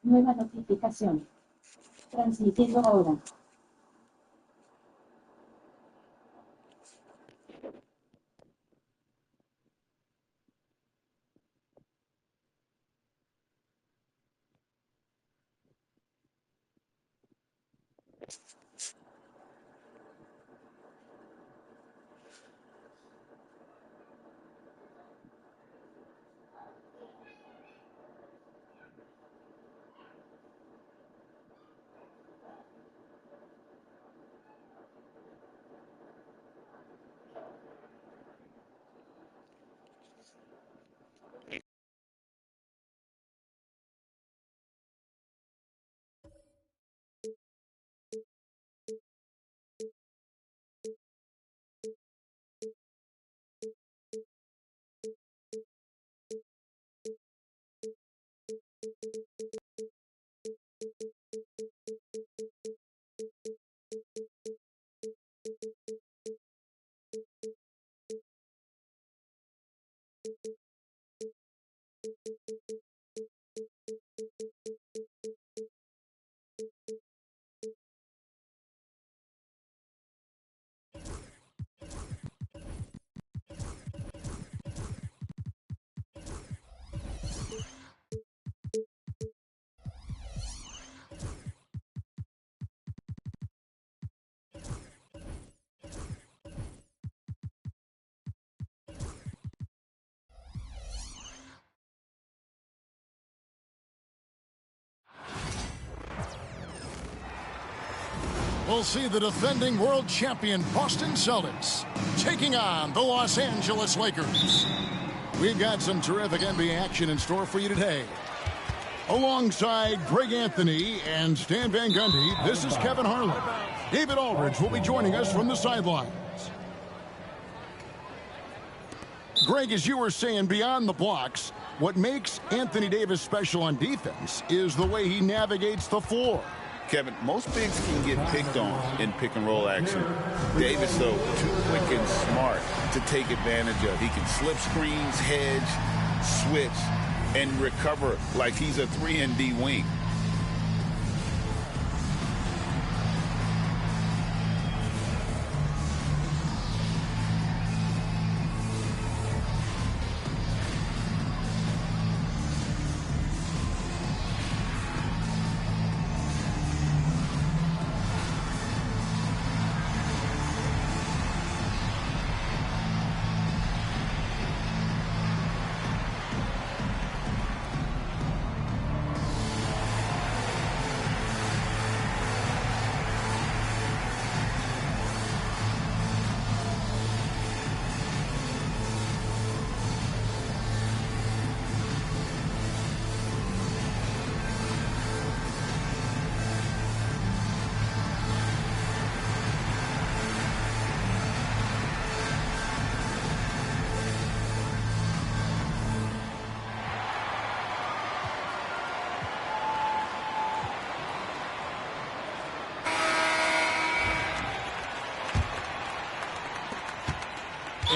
Nueva notificación. Transmitiendo ahora. We'll see the defending world champion Boston Celtics taking on the Los Angeles Lakers. We've got some terrific NBA action in store for you today. Alongside Greg Anthony and Stan Van Gundy, this is Kevin Harlan. David Aldridge will be joining us from the sidelines. Greg, as you were saying, beyond the blocks, what makes Anthony Davis special on defense is the way he navigates the floor. Kevin, most bigs can get picked on in pick-and-roll action. Davis, though, too quick and smart to take advantage of. He can slip screens, hedge, switch, and recover like he's a 3-and-D wing.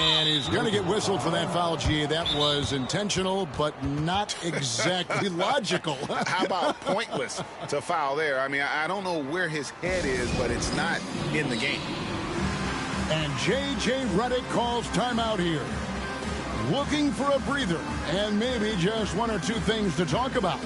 And he's going to get whistled for that foul, G. That was intentional, but not exactly logical. How about pointless to foul there? I mean, I don't know where his head is, but it's not in the game. And J.J. Redick calls timeout here. Looking for a breather and maybe just one or two things to talk about.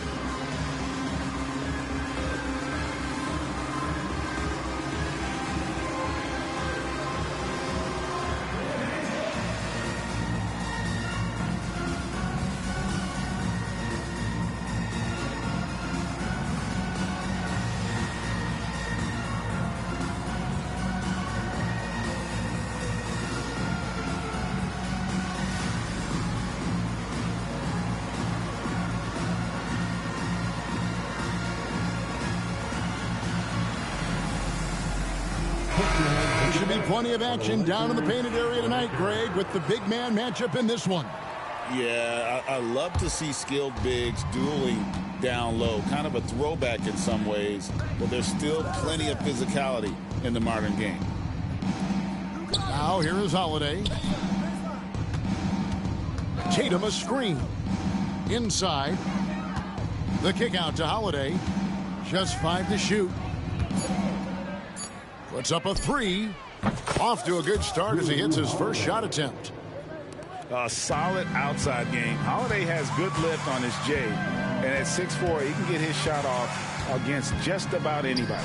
There should be plenty of action down in the painted area tonight, Greg, with the big man matchup in this one. Yeah, I love to see skilled bigs dueling down low. Kind of a throwback in some ways, but there's still plenty of physicality in the modern game. Now here is Holiday. Tatum a screen. Inside. The kick out to Holiday. Just 5 to shoot. Puts up a 3. Off to a good start as he hits his first shot attempt. A solid outside game. Holiday has good lift on his J. And at 6'4", he can get his shot off against just about anybody.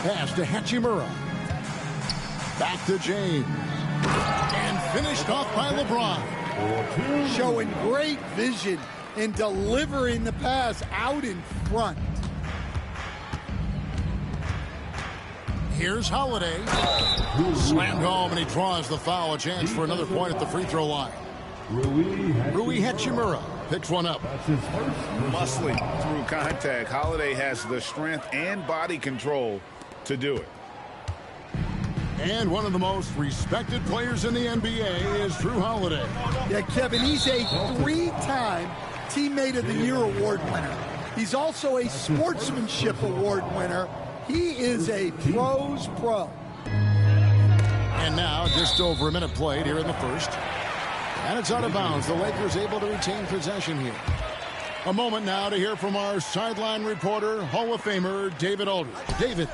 Pass to Hachimura. Back to James. And finished off by LeBron. Showing great vision and delivering the pass out in front. Here's Holiday. Slammed home, and he draws the foul. A chance for another point at the free throw line. Rui Hachimura picks one up. Muscling through contact. Holiday has the strength and body control to do it. And one of the most respected players in the NBA is Jrue Holiday. Yeah, Kevin, he's a 3-time Teammate of the Year award winner. He's also a Sportsmanship Award winner. He is a pro's pro. And now just over a minute played here in the first. And it's out of bounds. The Lakers able to retain possession here. A moment now to hear from our sideline reporter, Hall of Famer David Aldridge. David.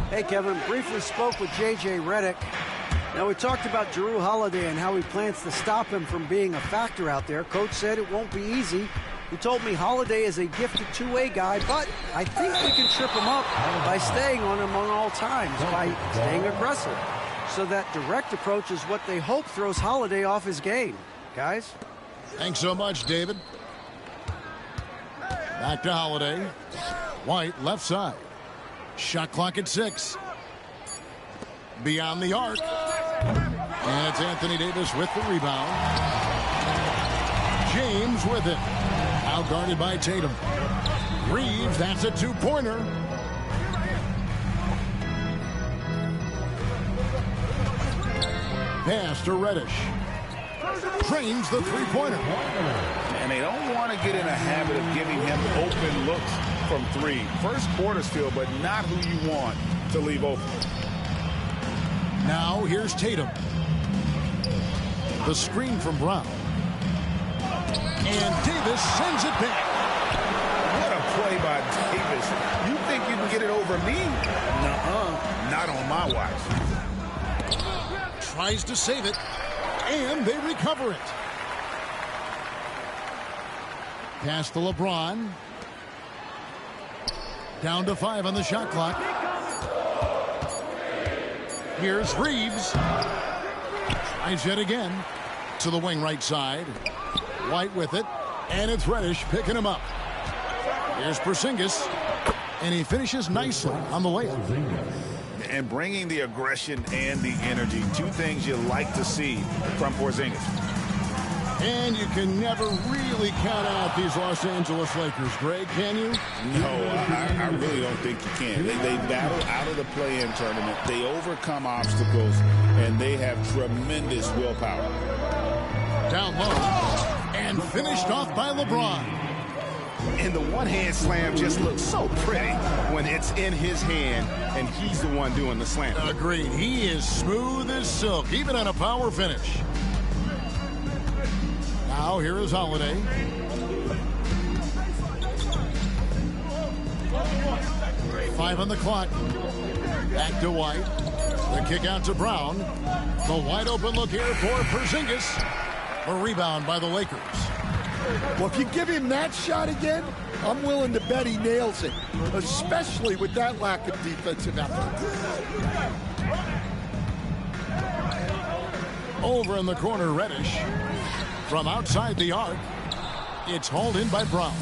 Hey, Kevin. Briefly spoke with J.J. Redick. Now, we talked about Jrue Holiday and how he plans to stop him from being a factor out there. Coach said it won't be easy. He told me Holiday is a gifted two-way guy, but I think we can trip him up by staying on him on all times, by staying aggressive. So that direct approach is what they hope throws Holiday off his game. Guys? Thanks so much, David. Back to Holiday. White, left side. Shot clock at 6. Beyond the arc. And it's Anthony Davis with the rebound. James with it. Now guarded by Tatum. Reeves, that's a 2-pointer. Pass to Reddish. Trains the 3-pointer. And they don't want to get in a habit of giving him open looks from 3. First quarter still, but not who you want to leave open. Now here's Tatum. The screen from Brown. And Davis sends it back. What a play by Davis. You think you can get it over me? Nuh-uh. Not on my watch. Tries to save it. And they recover it. Pass to LeBron. Down to 5 on the shot clock. Here's Reeves. Tries yet again to the wing right side. White with it. And it's Reddish picking him up. Here's Porzingis. And he finishes nicely on the layup. And bringing the aggression and the energy. 2 things you like to see from Porzingis. And you can never really count out these Los Angeles Lakers, Greg, can you? No, I really don't think you can. They battle out of the play-in tournament. They overcome obstacles, and they have tremendous willpower. Down low, and finished off by LeBron. And the one-hand slam just looks so pretty when it's in his hand, and he's the one doing the slam. Agreed. He is smooth as silk, even on a power finish. Now here is Holiday. Five on the clock. Back to White. The kick out to Brown. The wide open look here for Porzingis. A rebound by the Lakers. Well, if you give him that shot again, I'm willing to bet he nails it, especially with that lack of defensive effort. Over in the corner, Reddish. From outside the arc, it's hauled in by Brown.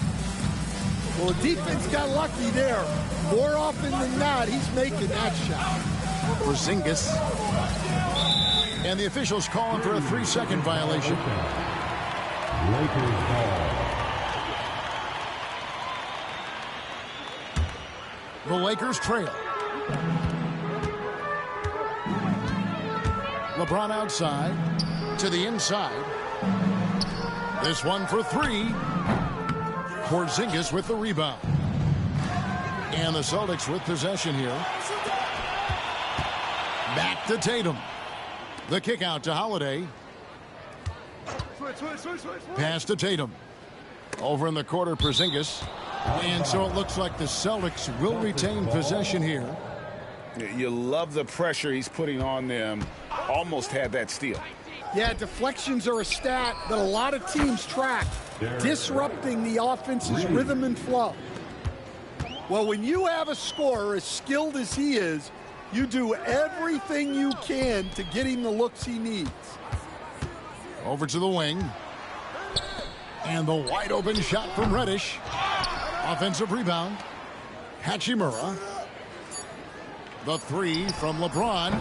Well, the defense got lucky there. More often than not, he's making that shot. Porzingis. And the officials calling for a 3-second violation. Lakers ball. The Lakers trail. LeBron outside to the inside. This one for 3. Porzingis with the rebound. And the Celtics with possession here. Back to Tatum. The kick out to Holiday. Pass to Tatum. Over in the quarter, Porzingis. And so it looks like the Celtics will retain possession here. You love the pressure he's putting on them. Almost had that steal. Yeah, deflections are a stat that a lot of teams track, disrupting the offense's rhythm and flow. Well, when you have a scorer as skilled as he is, you do everything you can to get him the looks he needs. Over to the wing. And the wide open shot from Reddish. Offensive rebound. Hachimura. The three from LeBron.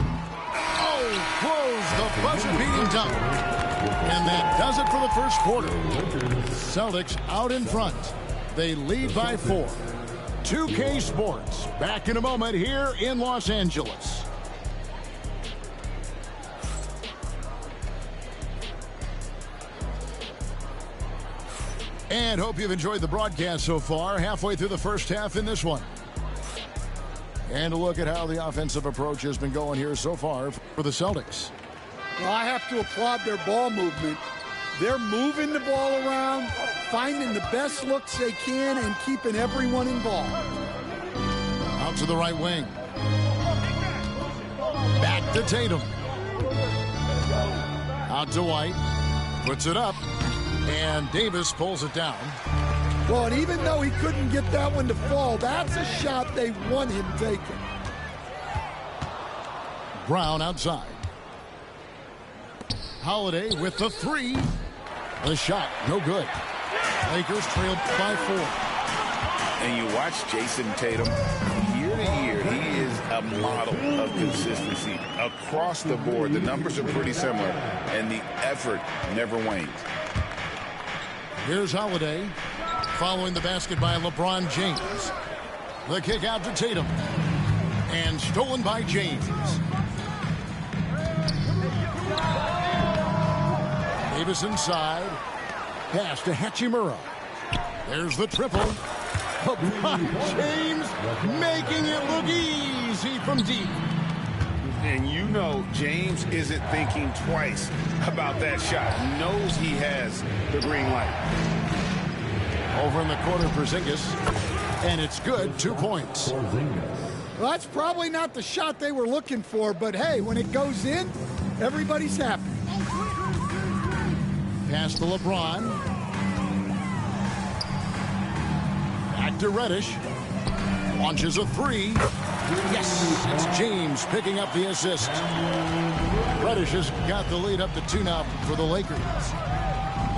Oh, close the buzzer-beating dunk. And that does it for the first quarter. Celtics out in front. They lead by 4. 2K Sports back in a moment here in Los Angeles. And hope you've enjoyed the broadcast so far. Halfway through the first half in this one. And a look at how the offensive approach has been going here so far for the Celtics. Well, I have to applaud their ball movement. They're moving the ball around, finding the best looks they can, and keeping everyone involved. Out to the right wing. Back to Tatum. Out to White. Puts it up. And Davis pulls it down. Well, and even though he couldn't get that one to fall, that's a shot they want him taking. Brown outside. Holiday with the three. The shot, no good. Lakers trailed by 4. And you watch Jason Tatum, year to year, he is a model of consistency. Across the board, the numbers are pretty similar, and the effort never wanes. Here's Holiday, following the basket by LeBron James. The kick out to Tatum. And stolen by James. Davis inside. Pass to Hachimura. There's the triple. LeBron James making it look easy from deep. And you know James isn't thinking twice about that shot. He knows he has the green light. Over in the corner, Porzingis. And it's good, 2 points. Well, that's probably not the shot they were looking for, but hey, when it goes in, everybody's happy. Pass to LeBron. Back to Reddish. Launches a three. Yes, it's James picking up the assist. Reddish has got the lead up to 2 now for the Lakers.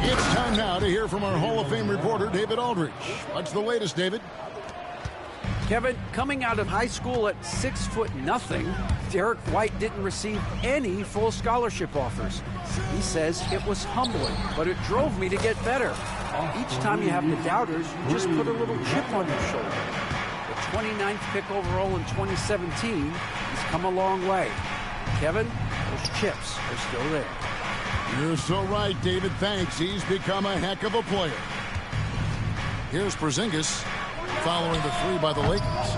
It's time now to hear from our Hall of Fame reporter, David Aldridge. What's the latest, David? Kevin, coming out of high school at 6'0", Derek White didn't receive any full scholarship offers. He says it was humbling, but it drove me to get better. Each time you have the doubters, you just put a little chip on your shoulder. The 29th pick overall in 2017, he's come a long way. Kevin, those chips are still there. You're so right, David. Thanks. He's become a heck of a player. Here's Porzingis following the three by the Lakers.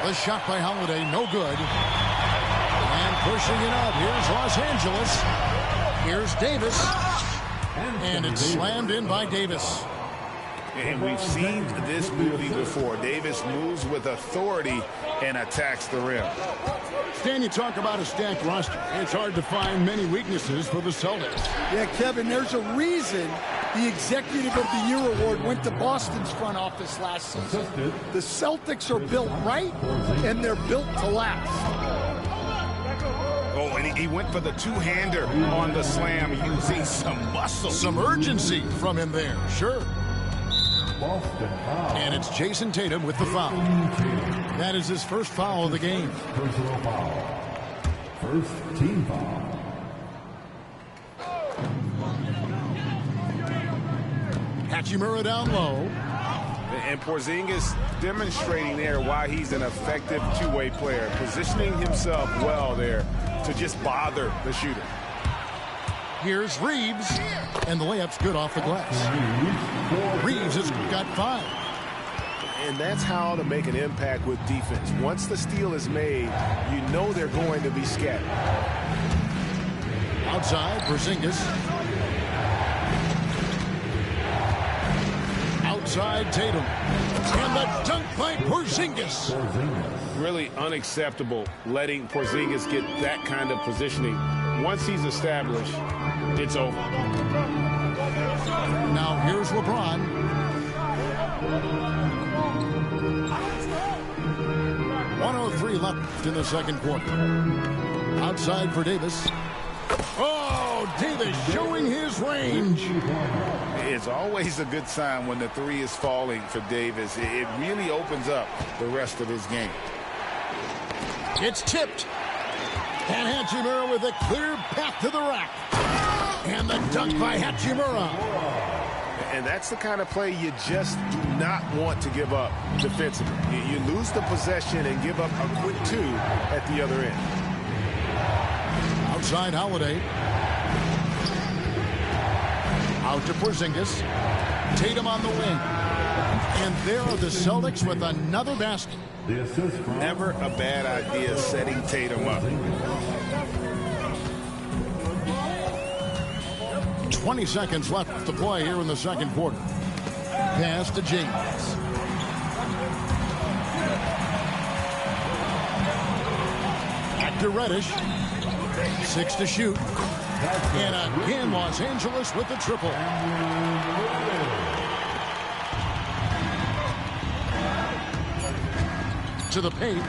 The shot by Holiday, no good. And pushing it up. Here's Los Angeles. Here's Davis. And it's slammed in by Davis. And we've seen this movie before. Davis moves with authority and attacks the rim. Stan, you talk about a stacked roster. It's hard to find many weaknesses for the Celtics. Yeah, Kevin, there's a reason the Executive of the Year award went to Boston's front office last season. The Celtics are built right, and they're built to last. Oh, and he went for the two-hander on the slam using some muscle. Some urgency from him there, sure. And it's Jason Tatum with the foul. That is his first foul of the game. Personal foul. First team foul. Hachimura down low. And Porzingis demonstrating there why he's an effective two-way player, positioning himself well there to just bother the shooter. Here's Reeves, and the layup's good off the glass. Reeves has got 5. And that's how to make an impact with defense. Once the steal is made, you know they're going to be scattered. Outside, Porzingis. inside Tatum. And the dunk by Porzingis. Really unacceptable letting Porzingis get that kind of positioning. Once he's established, it's over. Now here's LeBron. .103 left in the second quarter. Outside for Davis. Oh, Davis showing his range. It's always a good sign when the three is falling for Davis. It really opens up the rest of his game. It's tipped. And Hachimura with a clear path to the rack. And the dunk by Hachimura. And that's the kind of play you just do not want to give up defensively. You lose the possession and give up a quick two at the other end. Outside Holiday. Out to Porzingis. Tatum on the wing. And there are the Celtics with another basket. Never a bad idea setting Tatum up. 20 seconds left to play here in the second quarter. Pass to James. Back to Reddish. 6 to shoot. And again, Los Angeles with the triple. To the paint.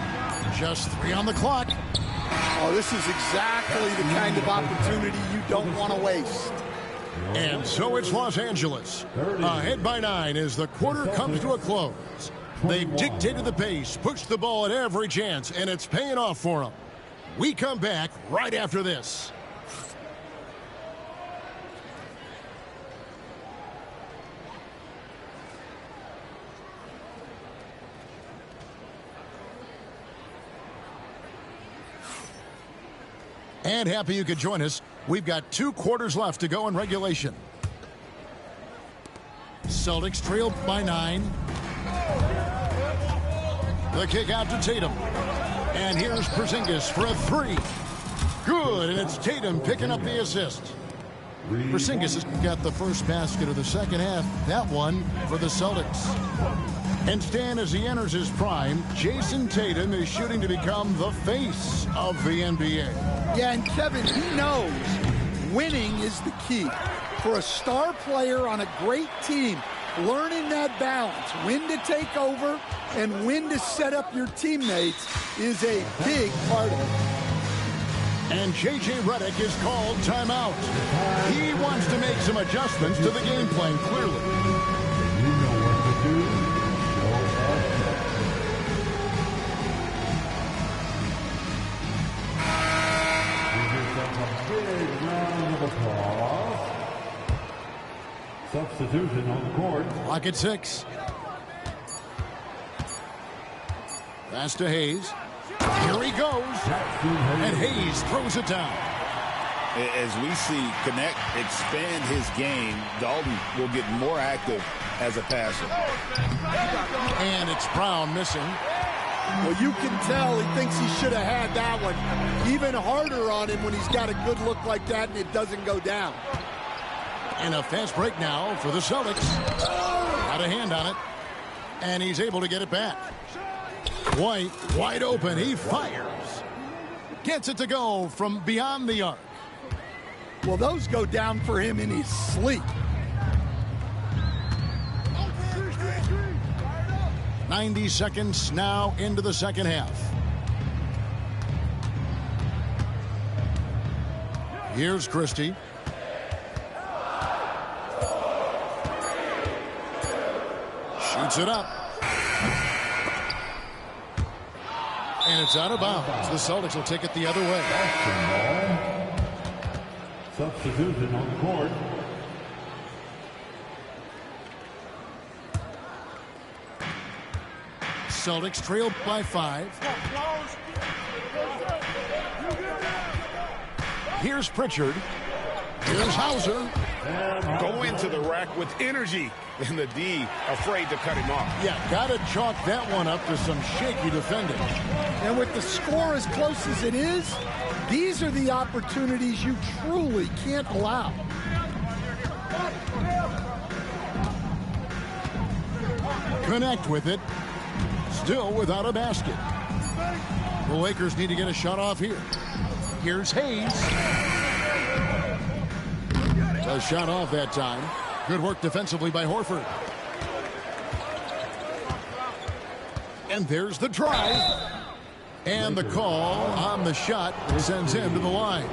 Just 3 on the clock. Oh, this is exactly the kind of opportunity you don't want to waste. And so it's Los Angeles. Ahead by 9 as the quarter comes to a close. They've dictated the pace, pushed the ball at every chance, and it's paying off for them. We come back right after this. And happy you could join us. We've got 2 quarters left to go in regulation. Celtics trail by 9. The kick out to Tatum. And here's Porzingis for a 3. Good, and it's Tatum picking up the assist. Porzingis has got the first basket of the second half. That one for the Celtics. And Stan, as he enters his prime, Jason Tatum is shooting to become the face of the NBA. Yeah, and Kevin, he knows winning is the key. For a star player on a great team, learning that balance, when to take over and when to set up your teammates is a big part of it. And J.J. Redick is called timeout. He wants to make some adjustments to the game plan, clearly. You know what to do. Big round of applause. Substitution on the court. Clock at 6. Pass to Hayes. Here he goes. And Hayes throws it down. As we see Connect expand his game, Dalton will get more active as a passer. And it's Brown missing. Well, you can tell he thinks he should have had that one. Even harder on him when he's got a good look like that and it doesn't go down. And a fast break now for the Celtics. Got a hand on it. And he's able to get it back. White, wide open. He fires. Gets it to go from beyond the arc. Well, those go down for him in his sleep. 90 seconds now into the second half. Here's Christie. Shoots it up. And it's out of bounds. The Celtics will take it the other way. Substitution on the court. Celtics trail by 5. Here's Pritchard. Here's Hauser. Go into the rack with energy. And the D afraid to cut him off. Yeah, got to chalk that one up to some shaky defending. And with the score as close as it is, these are the opportunities you truly can't allow. connect with it. Still without a basket. The Lakers need to get a shot off here. Here's Hayes. A shot off that time. Good work defensively by Horford. And there's the drive. And the call on the shot sends him to the line.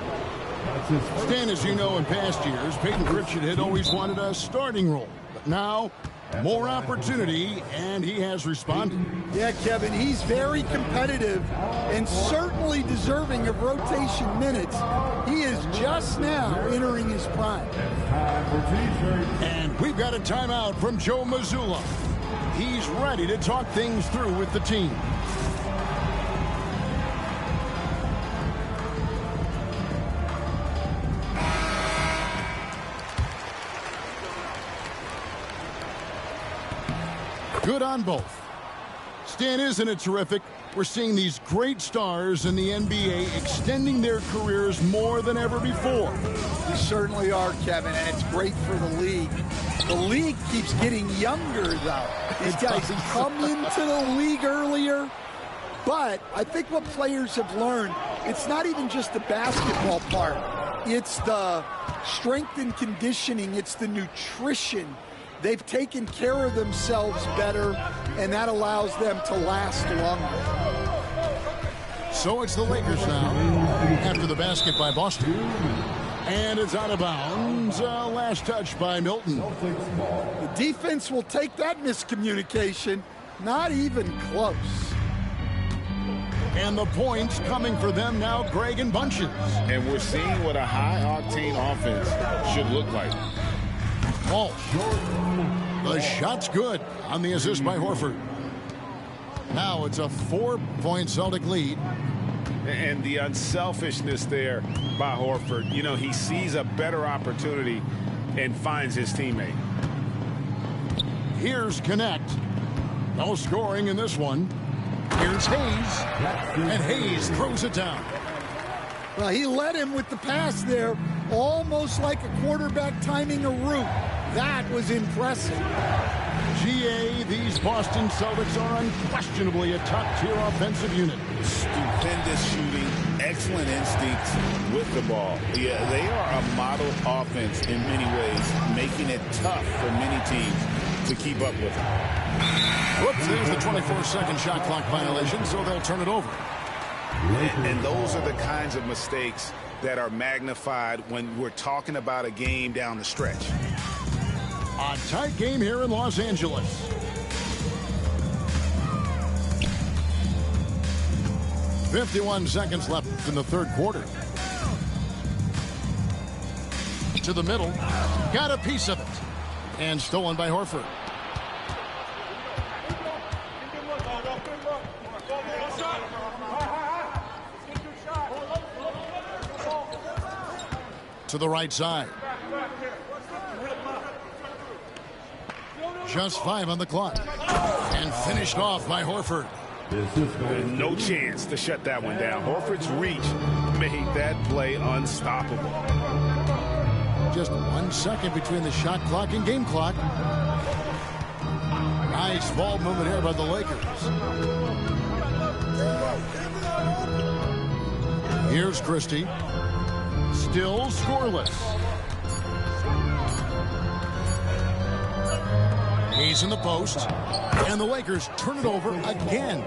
Stan, as you know, in past years, Peyton Pritchard had always wanted a starting role. But now, more opportunity, and he has responded. Yeah, Kevin, he's very competitive and certainly deserving of rotation minutes. He is just now entering his prime. And we've got a timeout from Joe Mazzulla. He's ready to talk things through with the team. Good on both. Stan, isn't it terrific? We're seeing these great stars in the NBA extending their careers more than ever before. We certainly are, Kevin, and it's great for the league. The league keeps getting younger, though. These guys come into the league earlier, but I think what players have learned, it's not even just the basketball part. It's the strength and conditioning. It's the nutrition. They've taken care of themselves better, and that allows them to last longer. So it's the Lakers now, after the basket by Boston. And it's out of bounds. Last touch by Milton. The defense will take that miscommunication. Not even close. And the points coming for them now, Greg and Bunches. And we're seeing what a high-octane offense should look like. Walsh. The shot's good on the assist by Horford. Now it's a 4-point Celtic lead. And the unselfishness there by Horford. You know, he sees a better opportunity and finds his teammate. Here's Connect. No scoring in this one. Here's Hayes. And Hayes throws it down. Well, he led him with the pass there, almost like a quarterback timing a route. That was impressive. GA, these Boston Celtics are unquestionably a top-tier offensive unit. Stupendous shooting, excellent instincts with the ball. Yeah, they are a model offense in many ways, making it tough for many teams to keep up with them. Whoops, there's the 24-second shot clock violation, so they'll turn it over. And those are the kinds of mistakes that are magnified when we're talking about a game down the stretch. A tight game here in Los Angeles. .51 seconds left in the third quarter. To the middle. Got a piece of it. And stolen by Horford. To the right side. Just 5 on the clock. And finished off by Horford. No chance to shut that one down. Horford's reach made that play unstoppable. Just 1 second between the shot clock and game clock. Nice ball movement here by the Lakers. Here's Christie. Still scoreless. He's in the post. And the Lakers turn it over again.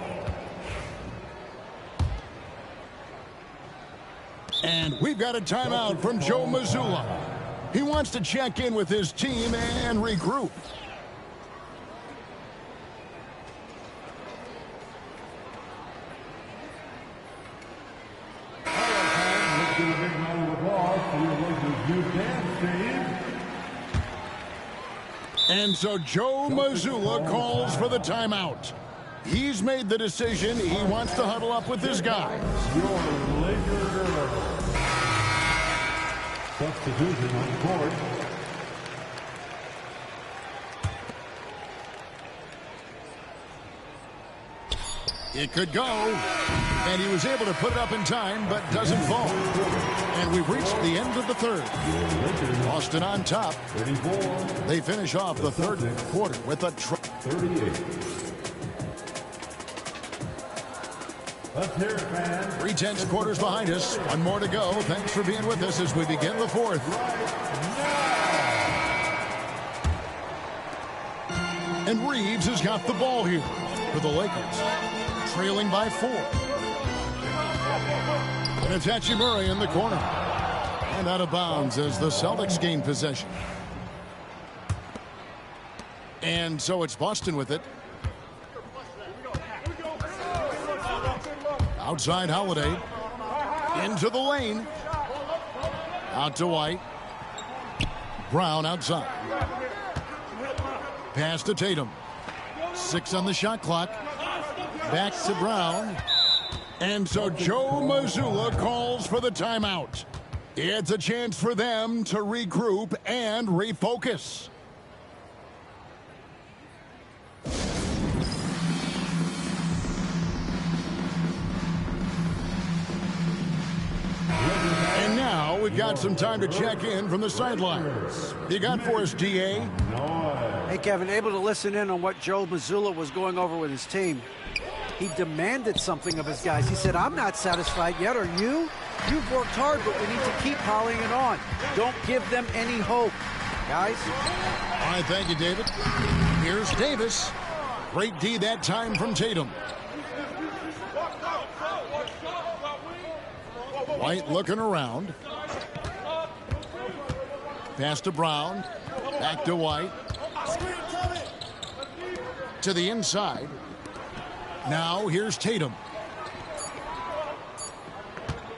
And we've got a timeout from Joe Mazzulla. He wants to check in with his team and regroup. And so Joe Mazzulla calls for the timeout. He's made the decision. He wants to huddle up with his guys. Substitution on court. It could go. And he was able to put it up in time, but doesn't fall. And we've reached the end of the third. Boston on top. They finish off the third quarter with a 38. Let's hear it, fans. 3/10 quarters behind us. One more to go. Thanks for being with us as we begin the fourth. And Reeves has got the ball here for the Lakers, trailing by 4. And it's Hachimura in the corner. And out of bounds as the Celtics gain possession. And so it's Boston with it. Outside Holiday. Into the lane. Out to White. Brown outside. Pass to Tatum. 6 on the shot clock. Back to Brown. And so Joe Mazzulla calls for the timeout. It's a chance for them to regroup and refocus. And now we've got some time to check in from the sidelines. You got for us, DA? Hey, Kevin, able to listen in on what Joe Mazzulla was going over with his team. He demanded something of his guys. He said, I'm not satisfied yet. Are you? You've worked hard, but we need to keep piling it on. Don't give them any hope, guys. All right, thank you, David. Here's Davis. Great D that time from Tatum. White looking around. Pass to Brown. Back to White. To the inside. Now here's Tatum.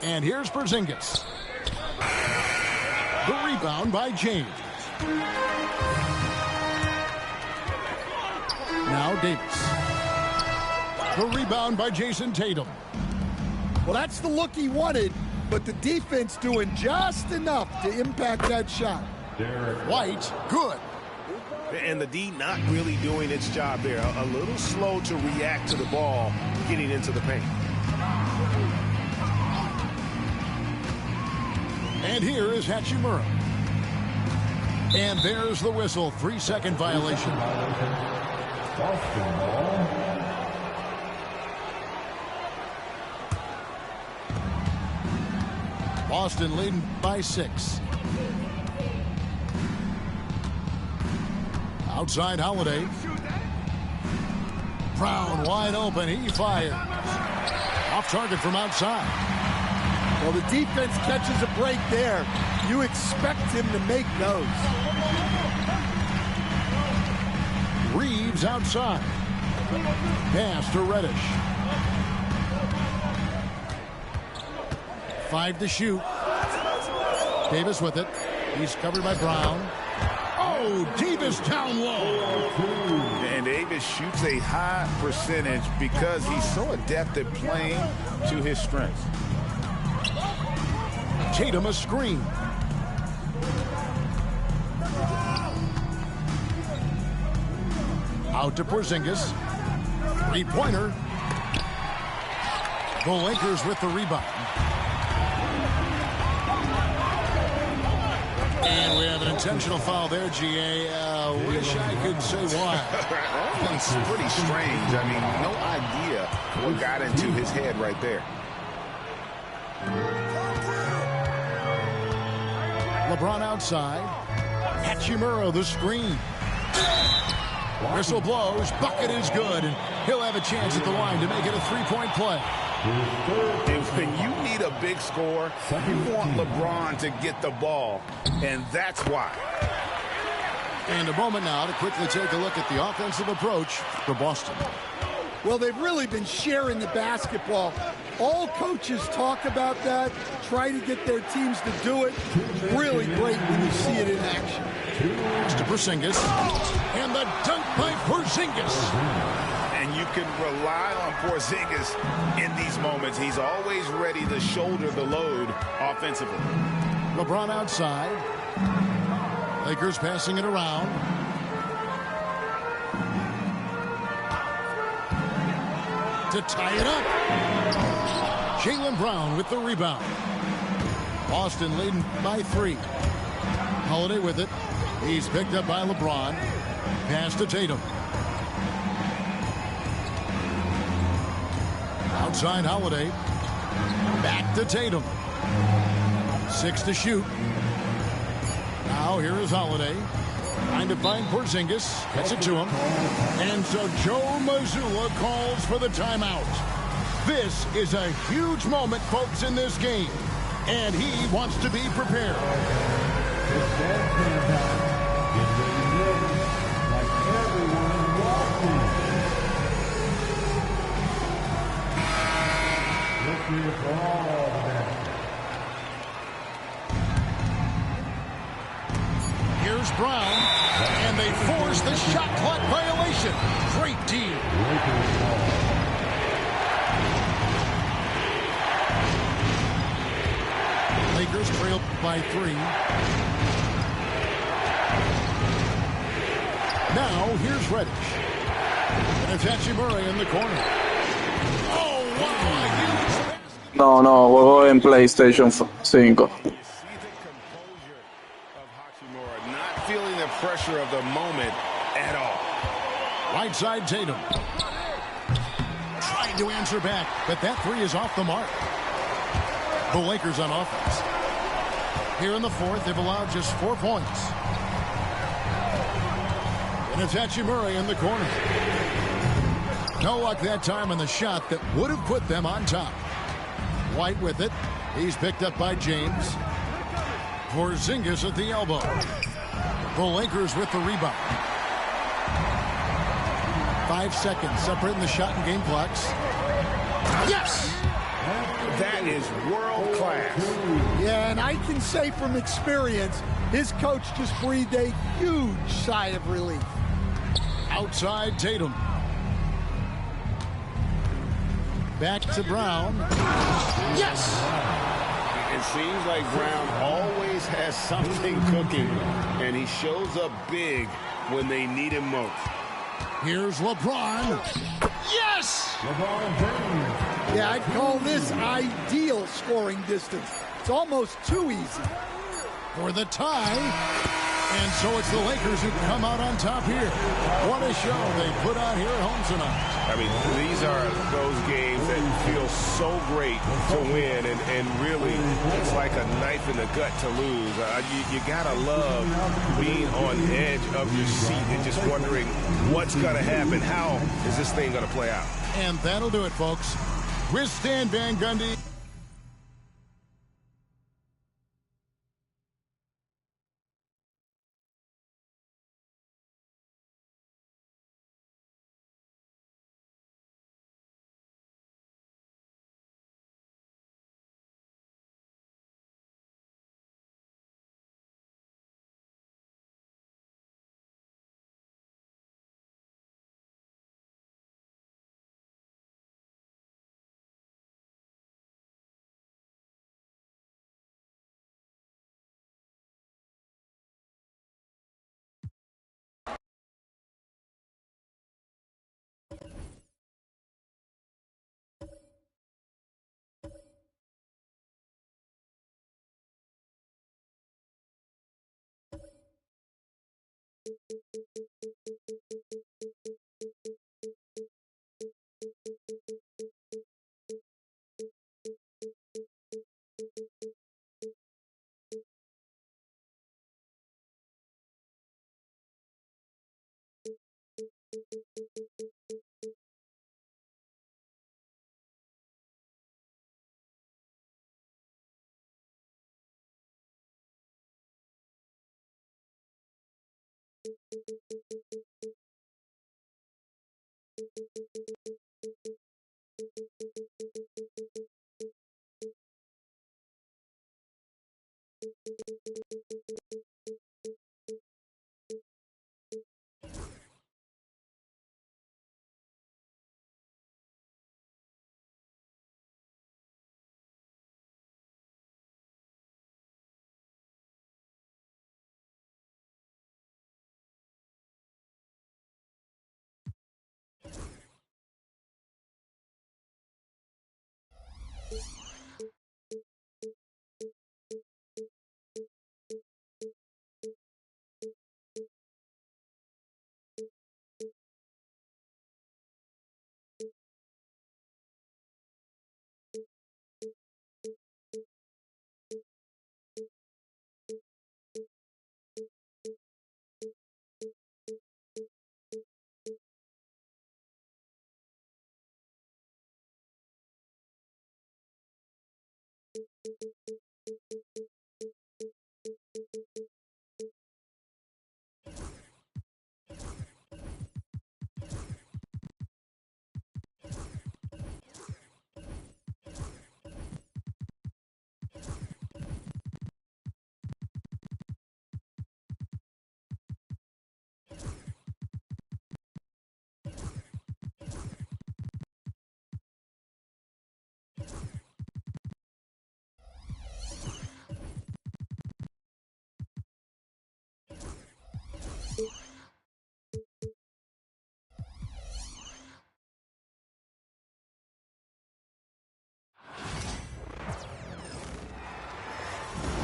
And here's Porzingis. The rebound by James. Now Davis. The rebound by Jason Tatum. Well, that's the look he wanted, but the defense doing just enough to impact that shot. White, good. And the D not really doing its job there. A little slow to react to the ball getting into the paint. And here is Hachimura. And there's the whistle. 3-second violation. Boston ball. Boston leading by 6. Outside Holiday. Brown wide open. He fires. Off target from outside. Well, the defense catches a break there. You expect him to make those. Reeves outside. Pass to Reddish. 5 to shoot. Davis with it. He's covered by Brown. Oh, Davis down low. And Davis shoots a high percentage because he's so adept at playing to his strengths. Tatum a screen. Out to Porzingis. 3-pointer. The Lakers with the rebound. And we have an intentional foul there, GA. Wish I could say why. It's pretty strange. I mean, no idea what got into his head right there. LeBron outside. Hachimura the screen. Whistle blows. Bucket is good. And he'll have a chance at the line to make it a 3-point play. When you need a big score, you want LeBron to get the ball, and that's why. And a moment now to quickly take a look at the offensive approach for Boston. Well, they've really been sharing the basketball. All coaches talk about that, try to get their teams to do it. It's really great when you see it in action. It's to Porzingis. And the dunk by Porzingis. And you can rely on Porzingis in these moments. He's always ready to shoulder the load offensively. LeBron outside. Lakers passing it around. To tie it up. Jaylen Brown with the rebound. Boston leading by 3. Holiday with it. He's picked up by LeBron. Pass to Tatum. Outside Holiday. Back to Tatum. 6 to shoot. Now here is Holiday. Trying to find Porzingis. Gets it to him. And so Joe Mazzulla calls for the timeout. This is a huge moment, folks, in this game. And he wants to be prepared. Here's Brown, and they force the shot clock violation. Great D. Lakers trail by 3. Now here's Reddish. And it's Hachimura in the corner. Oh, wow, a huge pass. No, juego en PlayStation 5. Not feeling the pressure of the moment at all. Right side Tatum. Trying to answer back, but that 3 is off the mark. The Lakers on offense. Here in the 4th, they've allowed just 4 points. And it's Hachimura in the corner. No luck that time on the shot that would have put them on top. White with it. He's picked up by James. Porzingis at the elbow. The Lakers with the rebound. 5 seconds separating the shot and game clocks. Yes! That is world class. Yeah, and I can say from experience, his coach just breathed a huge sigh of relief. Outside Tatum. Back to Brown. Yes! It seems like Brown always has something cooking, and he shows up big when they need him most. Here's LeBron. Yes! Yeah, I'd call this ideal scoring distance. It's almost too easy. For the tie. And so it's the Lakers who come out on top here. What a show they put on here at home tonight. I mean, these are those games that feel so great to win, and really, it's like a knife in the gut to lose. You gotta love being on edge of your seat and just wondering what's gonna happen. How is this thing gonna play out? And that'll do it, folks. With Stan Van Gundy.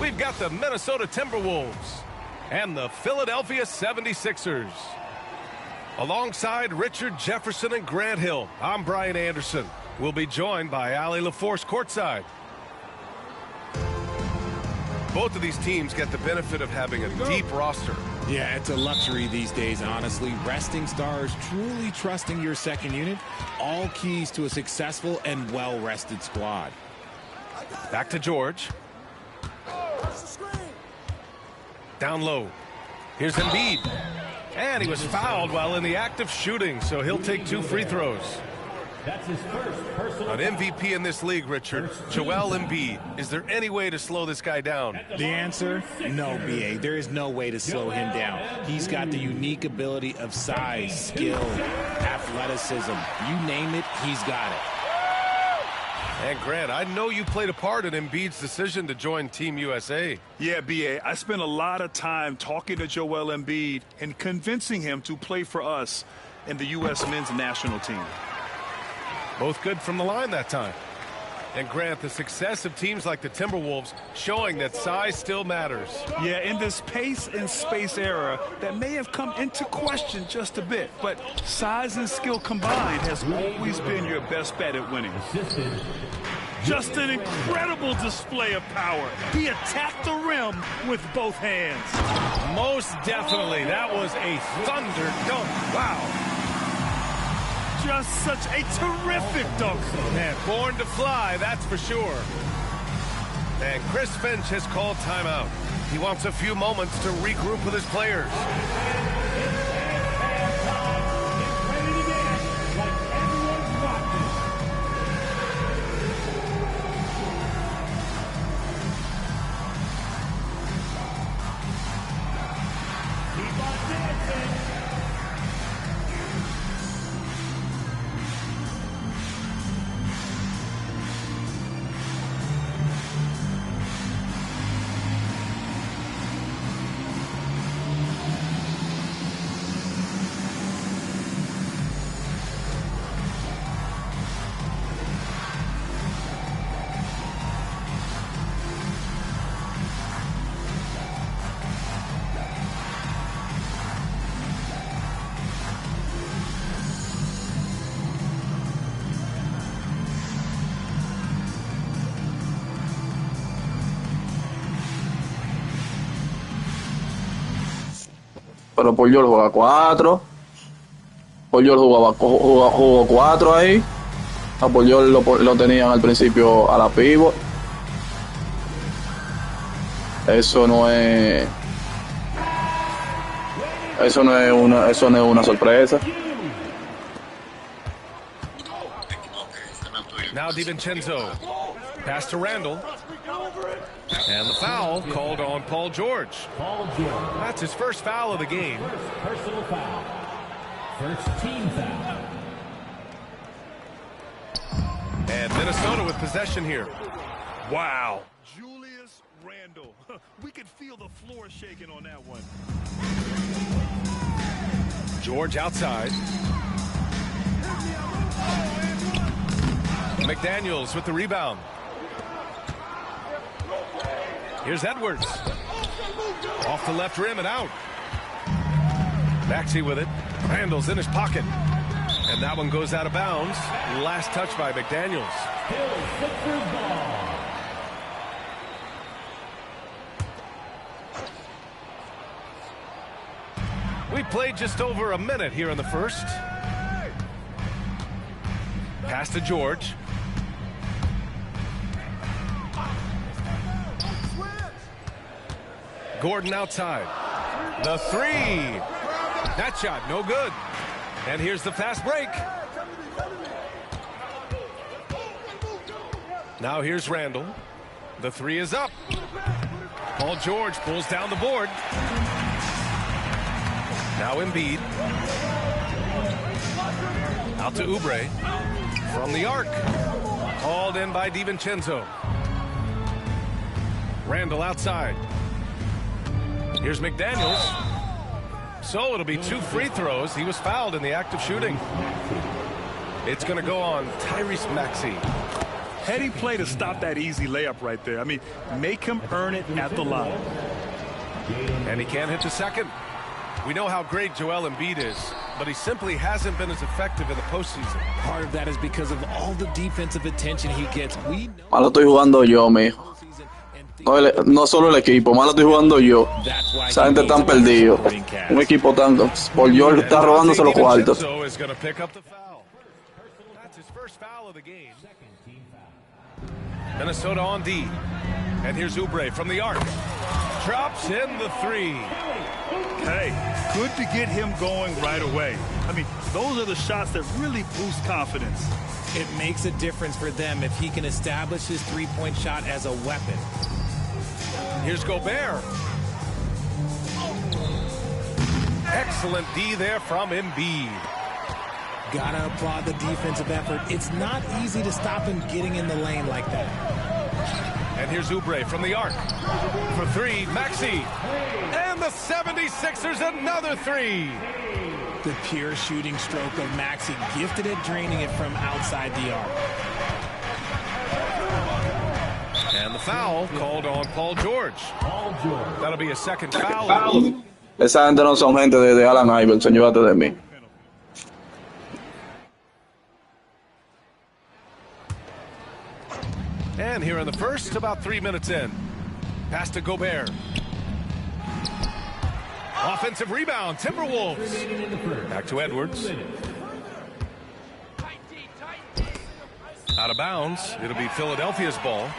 We've got the Minnesota Timberwolves and the Philadelphia 76ers. Alongside Richard Jefferson and Grant Hill, I'm Brian Anderson. We'll be joined by Allie LaForce courtside. Both of these teams get the benefit of having a deep roster. Yeah, it's a luxury these days, honestly. Resting stars, truly trusting your second unit, all keys to a successful and well-rested squad. Back to George. Down low. Here's Embiid. And he was fouled while in the act of shooting, so he'll take 2 free throws. That's his first personal An MVP in this league, Richard. Joel Embiid. Is there any way to slow this guy down? The answer? No, B.A. There is no way to slow him down. He's got the unique ability of size, skill, athleticism. You name it, he's got it. And Grant, I know you played a part in Embiid's decision to join Team USA. Yeah, B.A., I spent a lot of time talking to Joel Embiid and convincing him to play for us in the U.S. men's national team. Both good from the line that time. And Grant, the success of teams like the Timberwolves showing that size still matters. Yeah, in this pace and space era, that may have come into question just a bit, but size and skill combined has always been your best bet at winning. Just an incredible display of power. He attacked the rim with both hands. Most definitely. That was a thunder dunk. Wow. Just such a terrific dunk. Man, born to fly, that's for sure. And Chris Finch has called timeout. He wants a few moments to regroup with his players. Pero Paul George juega 4. Paul George jugó 4 ahí. A Paul George lo tenían al principio a la pivot. Eso no es una sorpresa. Now DiVincenzo. Pass to Randall. And the foul called on Paul George. That's his first foul of the game. first personal foul. First team foul. And Minnesota with possession here. Wow. Julius Randle. We could feel the floor shaking on that one. George outside. McDaniels with the rebound. Here's Edwards. Off the left rim and out. Maxey with it. Randall's in his pocket. And that one goes out of bounds. Last touch by McDaniels. We played just over a minute here in the first. Pass to George. Gordon outside. The three. That shot, no good. And here's the fast break. Now here's Randall. The three is up. Paul George pulls down the board. Now Embiid. Out to Oubre. From the arc. Called in by DiVincenzo. Randall outside. Here's McDaniels. So it'll be 2 free throws. He was fouled in the act of shooting. It's going to go on Tyrese Maxey. Heady play to stop that easy layup right there. I mean, make him earn it at the line. And he can't hit the second. We know how great Joel Embiid is, but he simply hasn't been as effective in the postseason. Part of that is because of all the defensive attention he gets. Malo estoy jugando yo, mijo. No solo el equipo, malo estoy jugando yo. Esa gente tan perdido. Un equipo tan... Por George está robándose los cuartos. Is going to pick up the foul. That's his first foul of the game. Minnesota on D. And here's Oubre from the arc. Drops in the three. Hey, good to get him going right away. I mean, those are the shots that really boost confidence. It makes a difference for them if he can establish his three-point shot as a weapon. Here's Gobert. Excellent D there from Embiid. Gotta applaud the defensive effort. It's not easy to stop him getting in the lane like that. And here's Oubre from the arc. For three, Maxey. And the 76ers another three. The pure shooting stroke of Maxey, gifted at draining it from outside the arc. And the foul called on Paul George. That'll be a second foul. Esa gente no son gente de Allen Iverson, llévate de mí. And here in the first, about 3 minutes in. Pass to Gobert. Offensive rebound, Timberwolves. Back to Edwards. Out of bounds. It'll be Philadelphia's ball.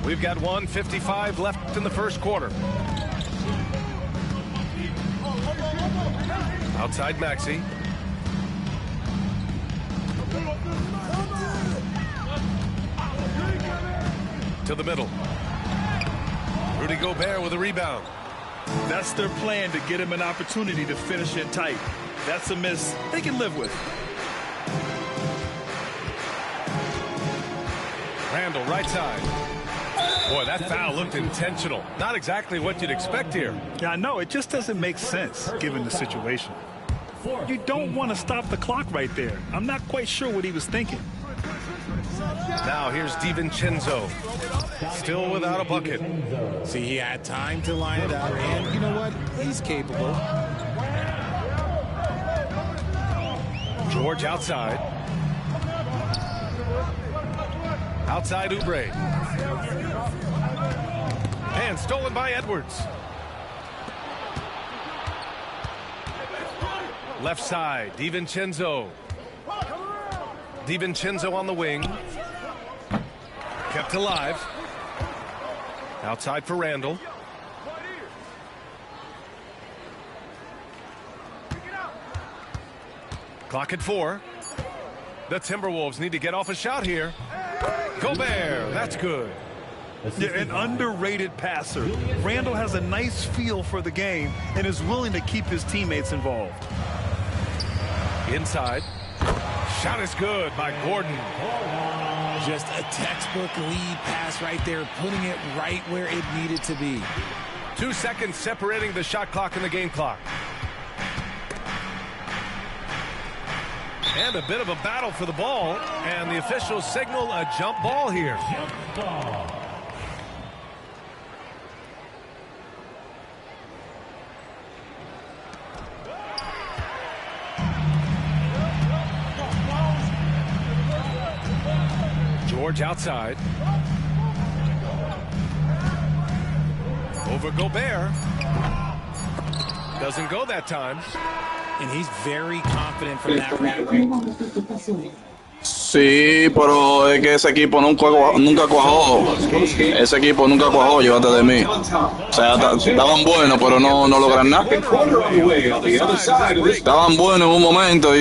We've got 1:55 left in the first quarter. Outside Maxey. To the middle. Rudy Gobert with a rebound. That's their plan, to get him an opportunity to finish it tight. That's a miss they can live with. Randall, right side. Boy, that foul looked intentional. Not exactly what you'd expect here. Yeah, I know. It just doesn't make sense, given the situation. You don't want to stop the clock right there. I'm not quite sure what he was thinking. Now here's DiVincenzo. Still without a bucket. See, he had time to line it up, and you know what? He's capable. George outside. Outside Oubre. And stolen by Edwards. Left side, DiVincenzo. DiVincenzo on the wing. Kept alive. Outside for Randall. Clock at 4. The Timberwolves need to get off a shot here. Gobert, that's good. Yeah, an underrated passer. Randall has a nice feel for the game and is willing to keep his teammates involved. Inside. Shot is good by Gordon. Just a textbook lead pass right there, putting it right where it needed to be. 2 seconds separating the shot clock and the game clock. And a bit of a battle for the ball, and the officials signal a jump ball here. George outside. Over Gobert. Doesn't go that time. And he's very confident from that range. Sí, pero es que ese equipo nunca cuajó. Ese equipo nunca cuajó, llévate de mí. O sea, estaban buenos, pero no logran nada. Estaban buenos en un momento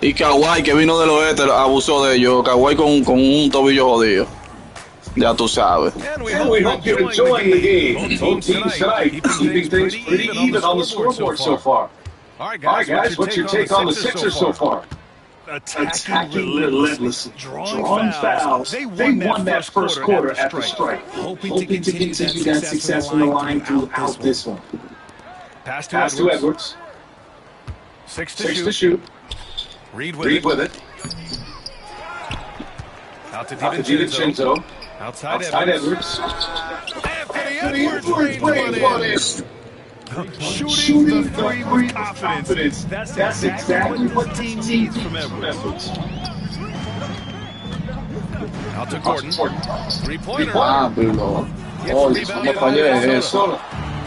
y Kawhi, que vino del oeste, abusó de ellos. Kawhi con un tobillo jodido. Ya tú sabes. And we hope you're enjoying the game. Both teams tonight keeping things pretty even on the scoreboard so far. All right, guys, what's your take on the Sixers so far? Attacking relentlessly, drawing fouls. They won that first quarter at the strike. Hoping to continue that success from the line throughout this one. Pass to Edwards. Six to shoot. Reed with it. Out to DiVincenzo. Outside Edwards. Anthony Edwards rains one in. Shooting the three with confidence. That's exactly what the team needs from Edwards. Out to Gordon. Three-pointer.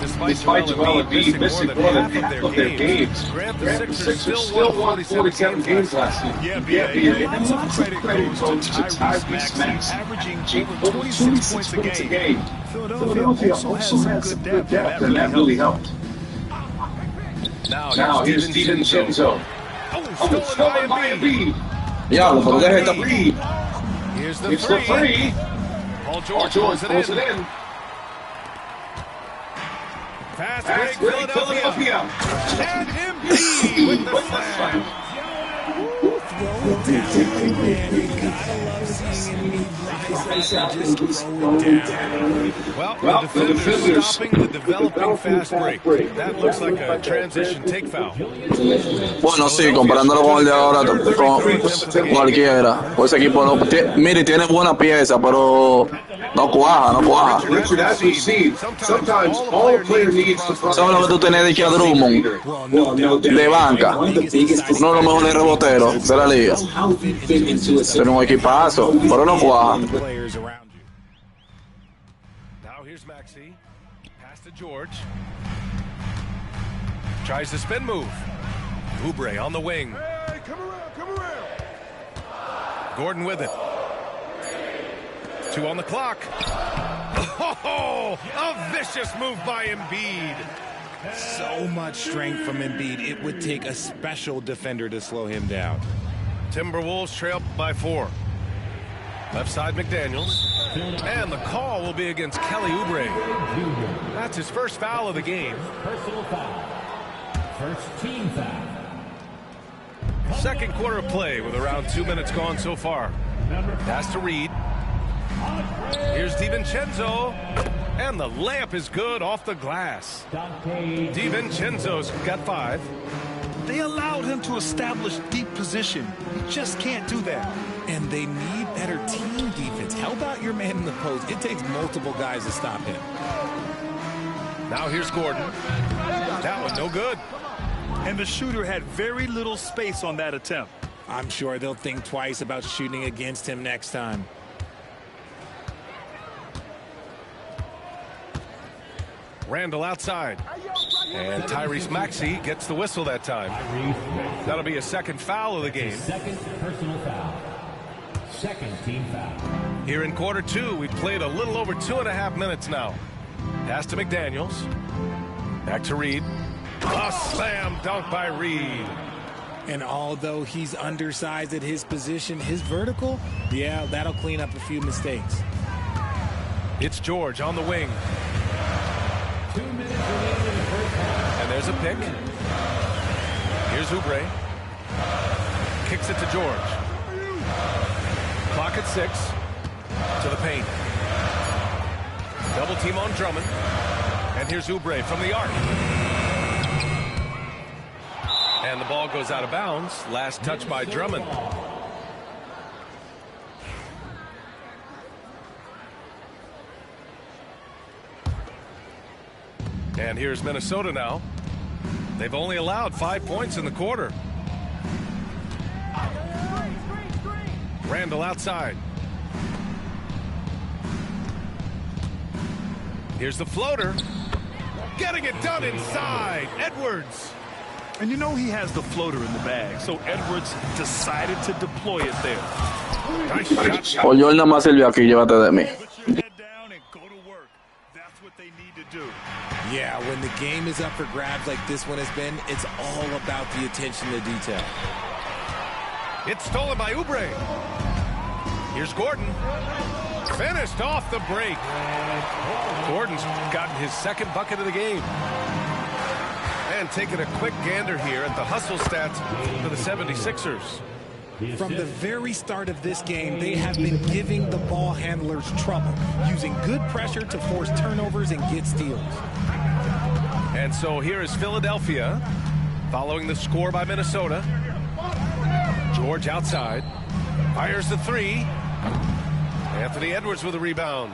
Despite Joel Embiid missing more than half of their games, the Sixers still won 47 games last year. Yeah, and some credit goes to Tyrese Maxey, averaging over 26 points a game. Philadelphia also has some good depth, and that really helped. Now here's DiVincenzo. Stolen by Embiid. Reed. Here's the three. Paul George throws it in. Fast break, Philadelphia. And Embiid with the slam. Well, the defender's stopping the developing fast break. That looks like a transition take foul. Bueno, sí, comparándolo con el de ahora, con cualquiera. Pues ese equipo no. Mire, tiene buena pieza, pero no cuaja. ¿Sabes lo que tú tenés de aquí a Drummond? De banca. Uno de los mejores reboteros de la liga. Tiene un equipazo, pero no cuaja. Now here's Maxey. Pass to George. Tries the spin move. Oubre on the wing. Hey, come around. Gordon with it. 2 on the clock. Oh, a vicious move by Embiid. So much strength from Embiid. It would take a special defender to slow him down. Timberwolves trail by 4. Left side McDaniels. And the call will be against Kelly Oubre. That's his first foul of the game. Personal foul. First team foul. Second quarter of play with around 2 minutes gone so far. Pass to Reed. Here's DiVincenzo. And the layup is good off the glass. DiVincenzo's got 5. They allowed him to establish deep position. He just can't do that. And they need better team defense. Help out your man in the post. It takes multiple guys to stop him. Now here's Gordon. That one no good. And the shooter had very little space on that attempt. I'm sure they'll think twice about shooting against him next time. Randall outside. And Tyrese Maxey gets the whistle that time. That'll be a second foul of the game. Second personal foul. Second team foul. Here in quarter 2, we've played a little over 2.5 minutes now. Pass to McDaniels. Back to Reed. A slam dunk by Reed. And although he's undersized at his position, his vertical, yeah, that'll clean up a few mistakes. It's George on the wing. 2 minutes remaining in the first half. And there's a pick. Here's Oubre. Kicks it to George. Clock at 6. To the paint. Double team on Drummond. And here's Oubre from the arc. And the ball goes out of bounds. Last touch by Drummond. And here's Minnesota now. They've only allowed 5 points in the quarter. Randall outside. Here's the floater. Getting it done inside. Edwards. And you know he has the floater in the bag, so Edwards decided to deploy it there. Nice shot. Paul George nada más sirvió aquí, llévate de mí. Put your head down and go to work. That's what they need to do. Yeah, when the game is up for grabs like this one has been, it's all about the attention to detail. It's stolen by Oubre. Here's Gordon. Finished off the break. Gordon's gotten his second bucket of the game. And taking a quick gander here at the hustle stats for the 76ers. From the very start of this game, they have been giving the ball handlers trouble, using good pressure to force turnovers and get steals. And so here is Philadelphia following the score by Minnesota. George outside. Fires the three. Anthony Edwards with a rebound.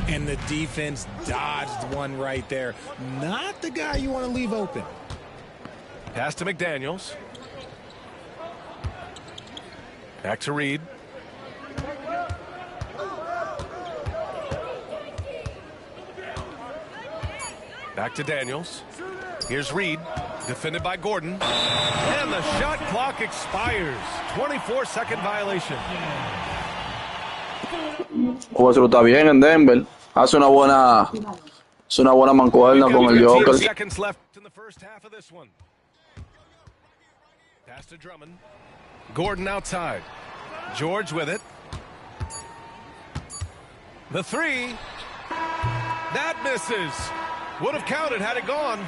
And the defense dodged one right there. Not the guy you want to leave open. Pass to McDaniels. Back to Reed. Back to Daniels. Here's Reed. Defended by Gordon. And the shot clock expires. 24-second violation. Juego está bien en Denver. Hace una buena mancuerna con el Joker. Seconds left in the first half of this one. Pass to Drummond. Gordon outside. George with it. The three. That misses. Would have counted had it gone.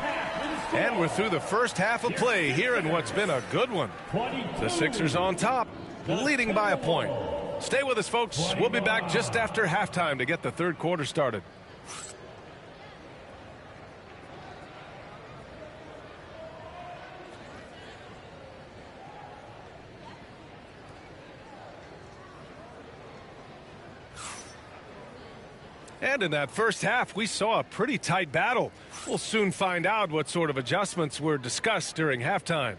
And we're through the first half of play here in what's been a good one. The Sixers on top, leading by a point. Stay with us, folks. We'll be back just after halftime to get the third quarter started. And in that first half, we saw a pretty tight battle. We'll soon find out what sort of adjustments were discussed during halftime.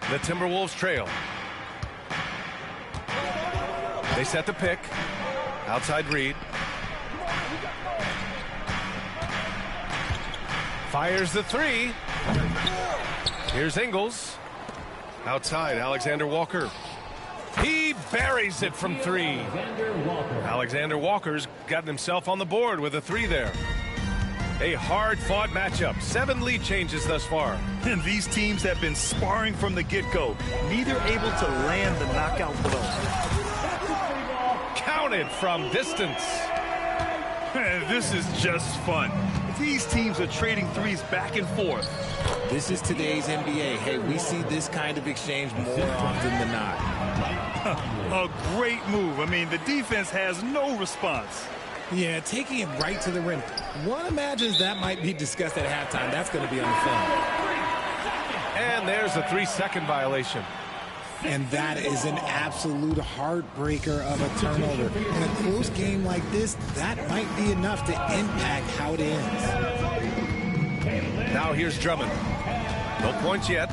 The Timberwolves trail. They set the pick. Outside Reed. Fires the three. Here's Ingles. Outside, Alexander Walker. He buries it from three. Alexander Walker's gotten himself on the board with a three there. A hard-fought matchup. 7 lead changes thus far. And these teams have been sparring from the get-go. Neither able to land the knockout blow. Counted from distance. This is just fun. These teams are trading threes back and forth. This is today's NBA. Hey, we see this kind of exchange more often than not. A great move. I mean, the defense has no response. Yeah, taking it right to the rim. One imagines that might be discussed at halftime. That's going to be on the film. And there's a 3-second violation. And that is an absolute heartbreaker of a turnover. In a close game like this, that might be enough to impact how it ends. Now here's Drummond. No points yet.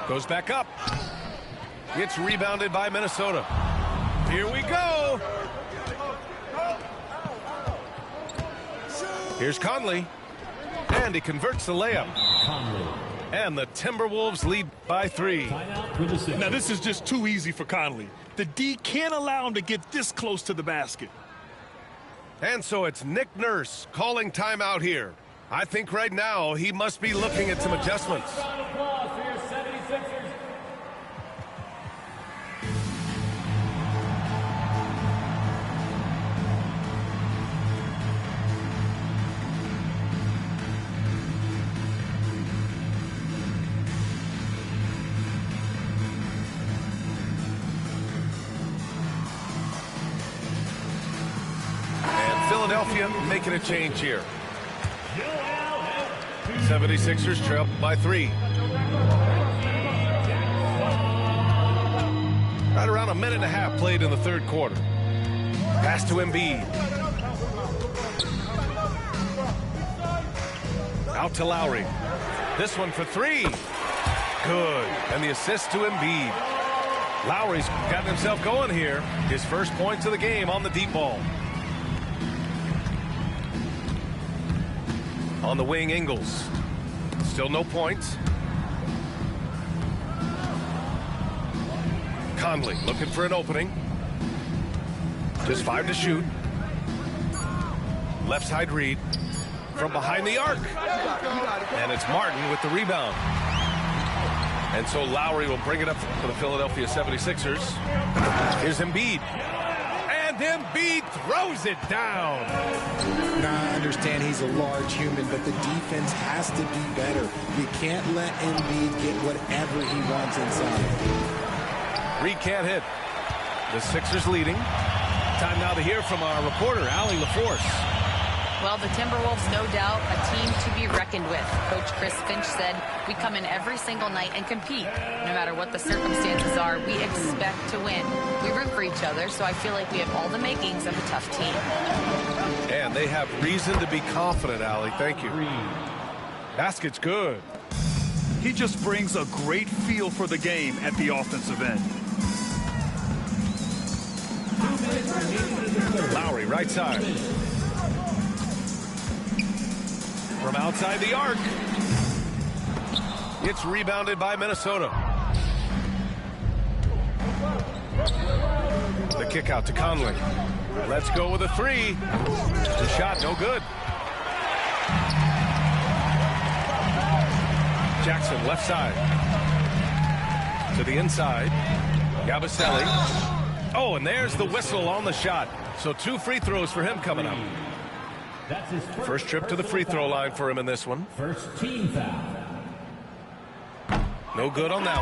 Goes back up. It's rebounded by Minnesota. Here we go. Here's Conley. And he converts the layup. And the Timberwolves lead by 3. Now this is just too easy for Conley. The D can't allow him to get this close to the basket. And so it's Nick Nurse calling timeout here. I think right now he must be looking at some adjustments. Philadelphia making a change here. 76ers trail by 3. Right around a minute and a half played in the third quarter. Pass to Embiid. Out to Lowry. This one for 3. Good. And the assist to Embiid. Lowry's gotten himself going here. His first points of the game on the deep ball. On the wing, Ingles. Still no points. Conley looking for an opening. Just 5 to shoot. Left side read from behind the arc. And it's Martin with the rebound. And so Lowry will bring it up for the Philadelphia 76ers. Here's Embiid. And Embiid throws it down. Now, I understand he's a large human, but the defense has to be better. You can't let Embiid get whatever he wants inside. Reed can't hit. The Sixers leading. Time now to hear from our reporter, Allie LaForce. Well, the Timberwolves, no doubt, a team to be reckoned with. Coach Chris Finch said, we come in every single night and compete. No matter what the circumstances are, we expect to win. We root for each other, so I feel like we have all the makings of a tough team. And they have reason to be confident, Allie. Thank you. Basket's good. He just brings a great feel for the game at the offensive end. Lowry, right side. From outside the arc. It's rebounded by Minnesota. The kick out to Conley. Let's go with a 3. The shot no good. Jackson left side. To the inside. Yabusele. Oh, and there's the whistle on the shot. So 2 free throws for him coming up. That's his First trip to the free throw line for him in this one. First team foul. No good on that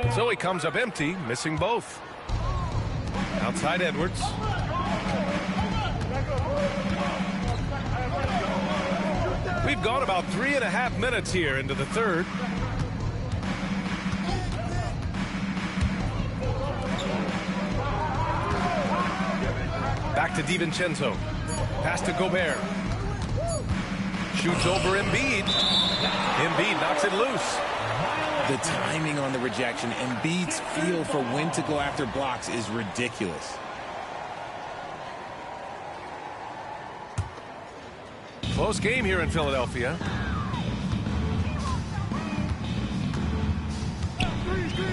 one. So he comes up empty, missing both. Outside Edwards. We've gone about 3.5 minutes here into the third. Back to DiVincenzo. Pass to Gobert. Shoots over Embiid. Embiid knocks it loose. The timing on the rejection, Embiid's feel for when to go after blocks is ridiculous. Close game here in Philadelphia.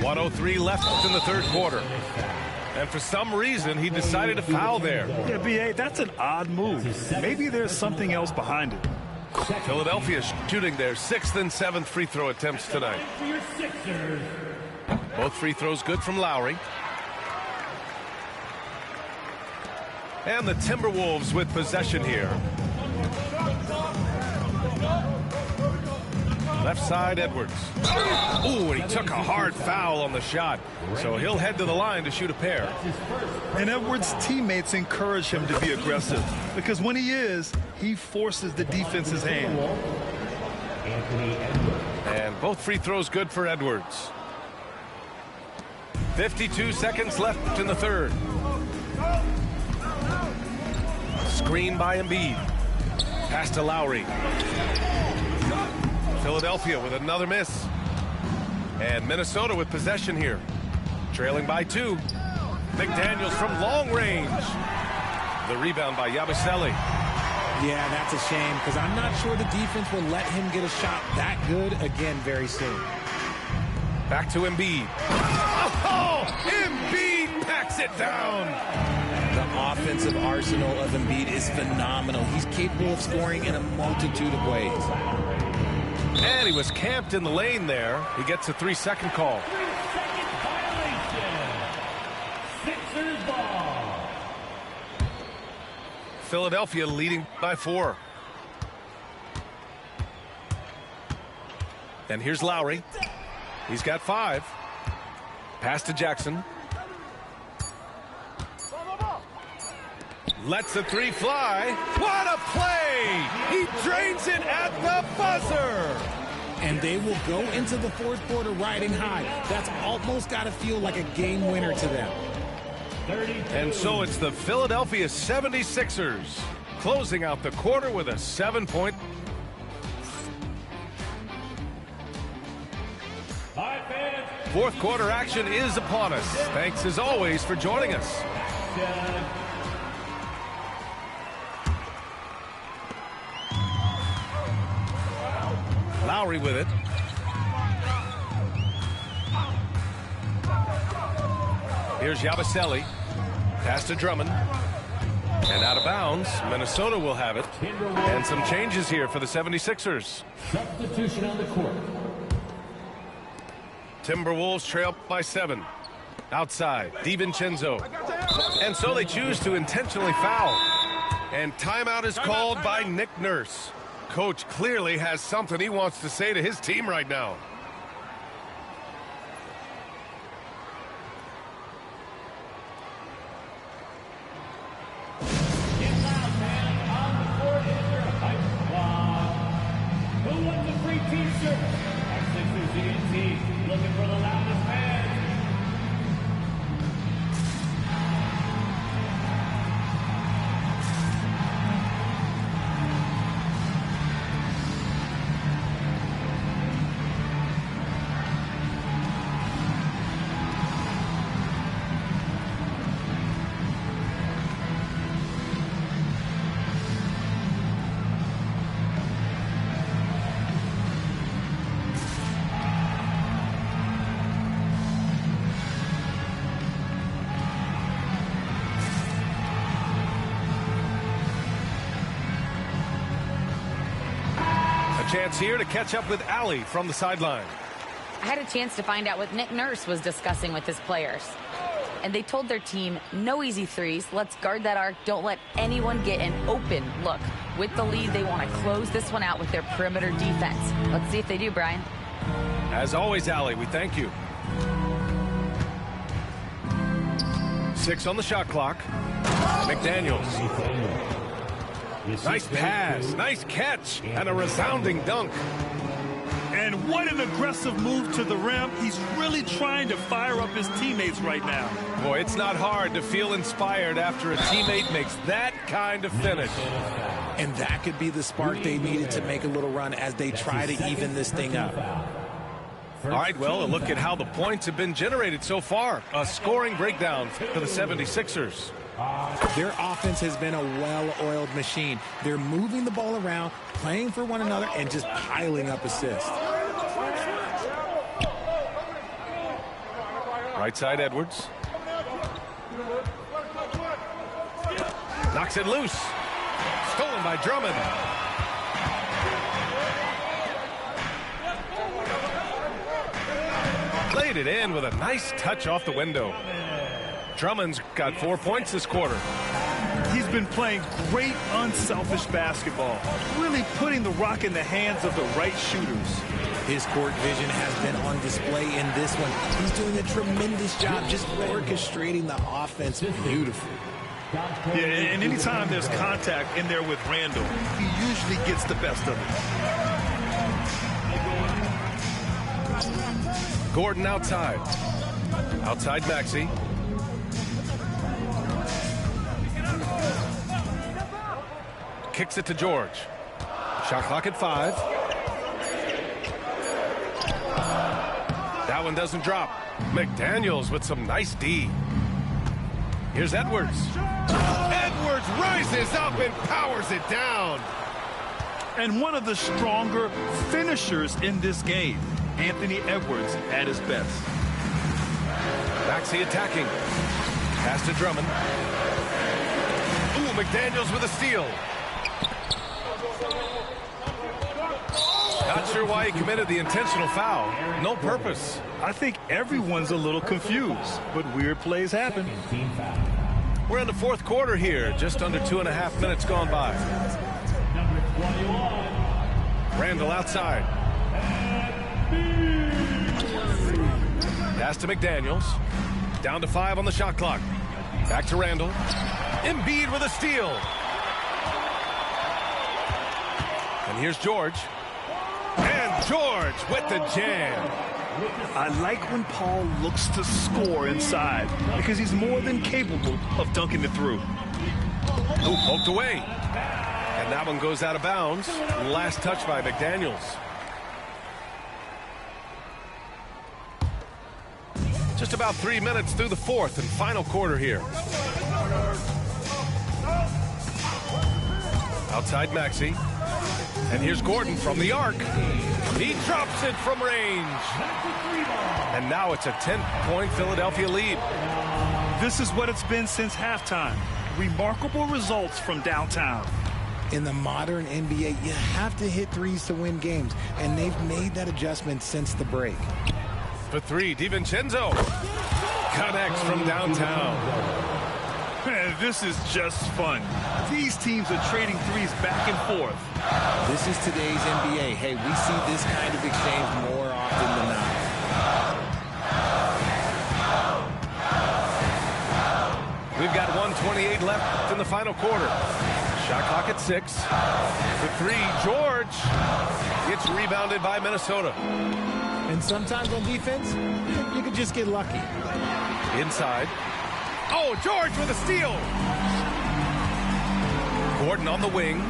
1:03 left in the third quarter. And for some reason, he decided to foul there. Yeah, B.A., that's an odd move. Maybe there's something else behind it. Philadelphia shooting their 6th and 7th free throw attempts tonight. Both free throws good from Lowry. And the Timberwolves with possession here. Left side, Edwards. Ooh, and he took a hard foul on the shot. So he'll head to the line to shoot a pair. And Edwards' teammates encourage him to be aggressive because when he is, he forces the defense's hand. And both free throws good for Edwards. 52 seconds left in the third. Screen by Embiid. Pass to Lowry. Philadelphia with another miss. And Minnesota with possession here. Trailing by 2. McDaniels from long range. The rebound by Yabusele. Yeah, that's a shame because I'm not sure the defense will let him get a shot that good again very soon. Back to Embiid. Oh, Embiid packs it down. The offensive arsenal of Embiid is phenomenal. He's capable of scoring in a multitude of ways. And he was camped in the lane there. He gets a 3-second call. Philadelphia leading by 4. And here's Lowry. He's got 5. Pass to Jackson. Lets the 3 fly. What a play! He drains it at the buzzer! And they will go into the fourth quarter riding high. That's almost got to feel like a game winner to them. And so it's the Philadelphia 76ers closing out the quarter with a 7-point. Fourth quarter action is upon us. Thanks as always for joining us. Lowry with it. Here's Yabusele. Pass to Drummond. And out of bounds. Minnesota will have it. And some changes here for the 76ers. Substitution on the court. Timberwolves trail by 7. Outside, DiVincenzo. And so they choose to intentionally foul. And timeout is called by Nick Nurse. Coach clearly has something he wants to say to his team right now. Get loud, man. On the court is your hype squad. Who wants a free t-shirt? Our Sixers ENT looking for the loudest man. Chance here to catch up with Allie from the sideline. I had a chance to find out what Nick Nurse was discussing with his players. And they told their team, no easy threes. Let's guard that arc. Don't let anyone get an open look. With the lead, they want to close this one out with their perimeter defense. Let's see if they do, Brian. As always, Allie, we thank you. 6 on the shot clock. McDaniels. Nice pass, nice catch, and a resounding dunk. And what an aggressive move to the rim. He's really trying to fire up his teammates right now. Boy, it's not hard to feel inspired after a teammate makes that kind of finish. And that could be the spark they needed to make a little run as they try to even this thing up. All right, well, a look at how the points have been generated so far. A scoring breakdown for the 76ers. Their offense has been a well-oiled machine. They're moving the ball around, playing for one another, and just piling up assists. Right side, Edwards. Knocks it loose. Stolen by Drummond. Played it in with a nice touch off the window. Drummond's got 4 points this quarter. He's been playing great, unselfish basketball, really putting the rock in the hands of the right shooters. His court vision has been on display in this one. He's doing a tremendous job just orchestrating the offense beautifully. Yeah, and anytime there's contact in there with Randall, he usually gets the best of it. Gordon outside. Outside Maxey. Kicks it to George. Shot clock at 5. That one doesn't drop. McDaniels with some nice D. Here's Edwards. Edwards rises up and powers it down. And one of the stronger finishers in this game, Anthony Edwards at his best. Maxey attacking. Pass to Drummond. Ooh, McDaniels with a steal. Not sure why he committed the intentional foul. No purpose. I think everyone's a little confused, but weird plays happen. We're in the fourth quarter here. Just under 2.5 minutes gone by. Randall outside. Pass to McDaniels. Down to 5 on the shot clock. Back to Randall. Embiid with a steal. And here's George. And George with the jam. I like when Paul looks to score inside because he's more than capable of dunking it through. Ooh, poked away. And that one goes out of bounds. Last touch by McDaniels. Just about 3 minutes through the fourth and final quarter here. Outside Maxey. And here's Gordon from the arc. He drops it from range. And now it's a 10-point Philadelphia lead. This is what it's been since halftime. Remarkable results from downtown. In the modern NBA, you have to hit threes to win games, and they've made that adjustment since the break. For three, DiVincenzo connects from downtown. Man, this is just fun. These teams are trading threes back and forth. This is today's NBA. Hey, we see this kind of exchange more often than not. We've got 1:28 left in the final quarter. Shot clock at 6. For three, George. It's rebounded by Minnesota. And sometimes on defense, you could just get lucky. Inside. Oh, George with a steal. Gordon on the wing.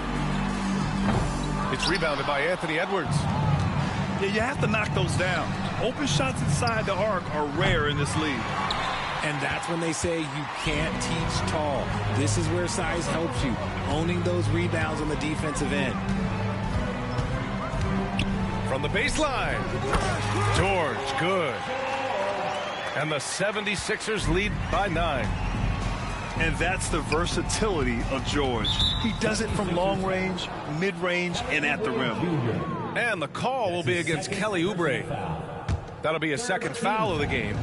It's rebounded by Anthony Edwards. Yeah, you have to knock those down. Open shots inside the arc are rare in this league. And that's when they say you can't teach tall. This is where size helps you, owning those rebounds on the defensive end. From the baseline, George, good. And the 76ers lead by 9. And that's the versatility of George. He does it from long range, mid-range, and at the rim. And the call will be against Kelly Oubre. That'll be a second foul of the game.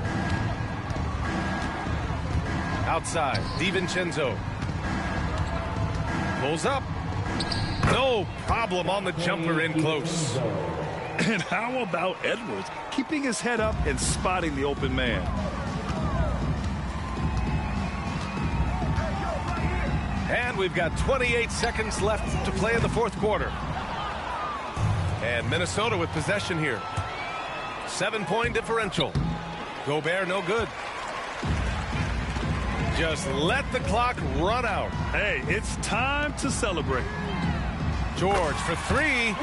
Outside, DiVincenzo. Pulls up. No problem on the jumper in close. And how about Edwards keeping his head up and spotting the open man? And we've got 28 seconds left to play in the fourth quarter. And Minnesota with possession here. 7-point differential. Gobert no good. Just let the clock run out. Hey, it's time to celebrate. George for three.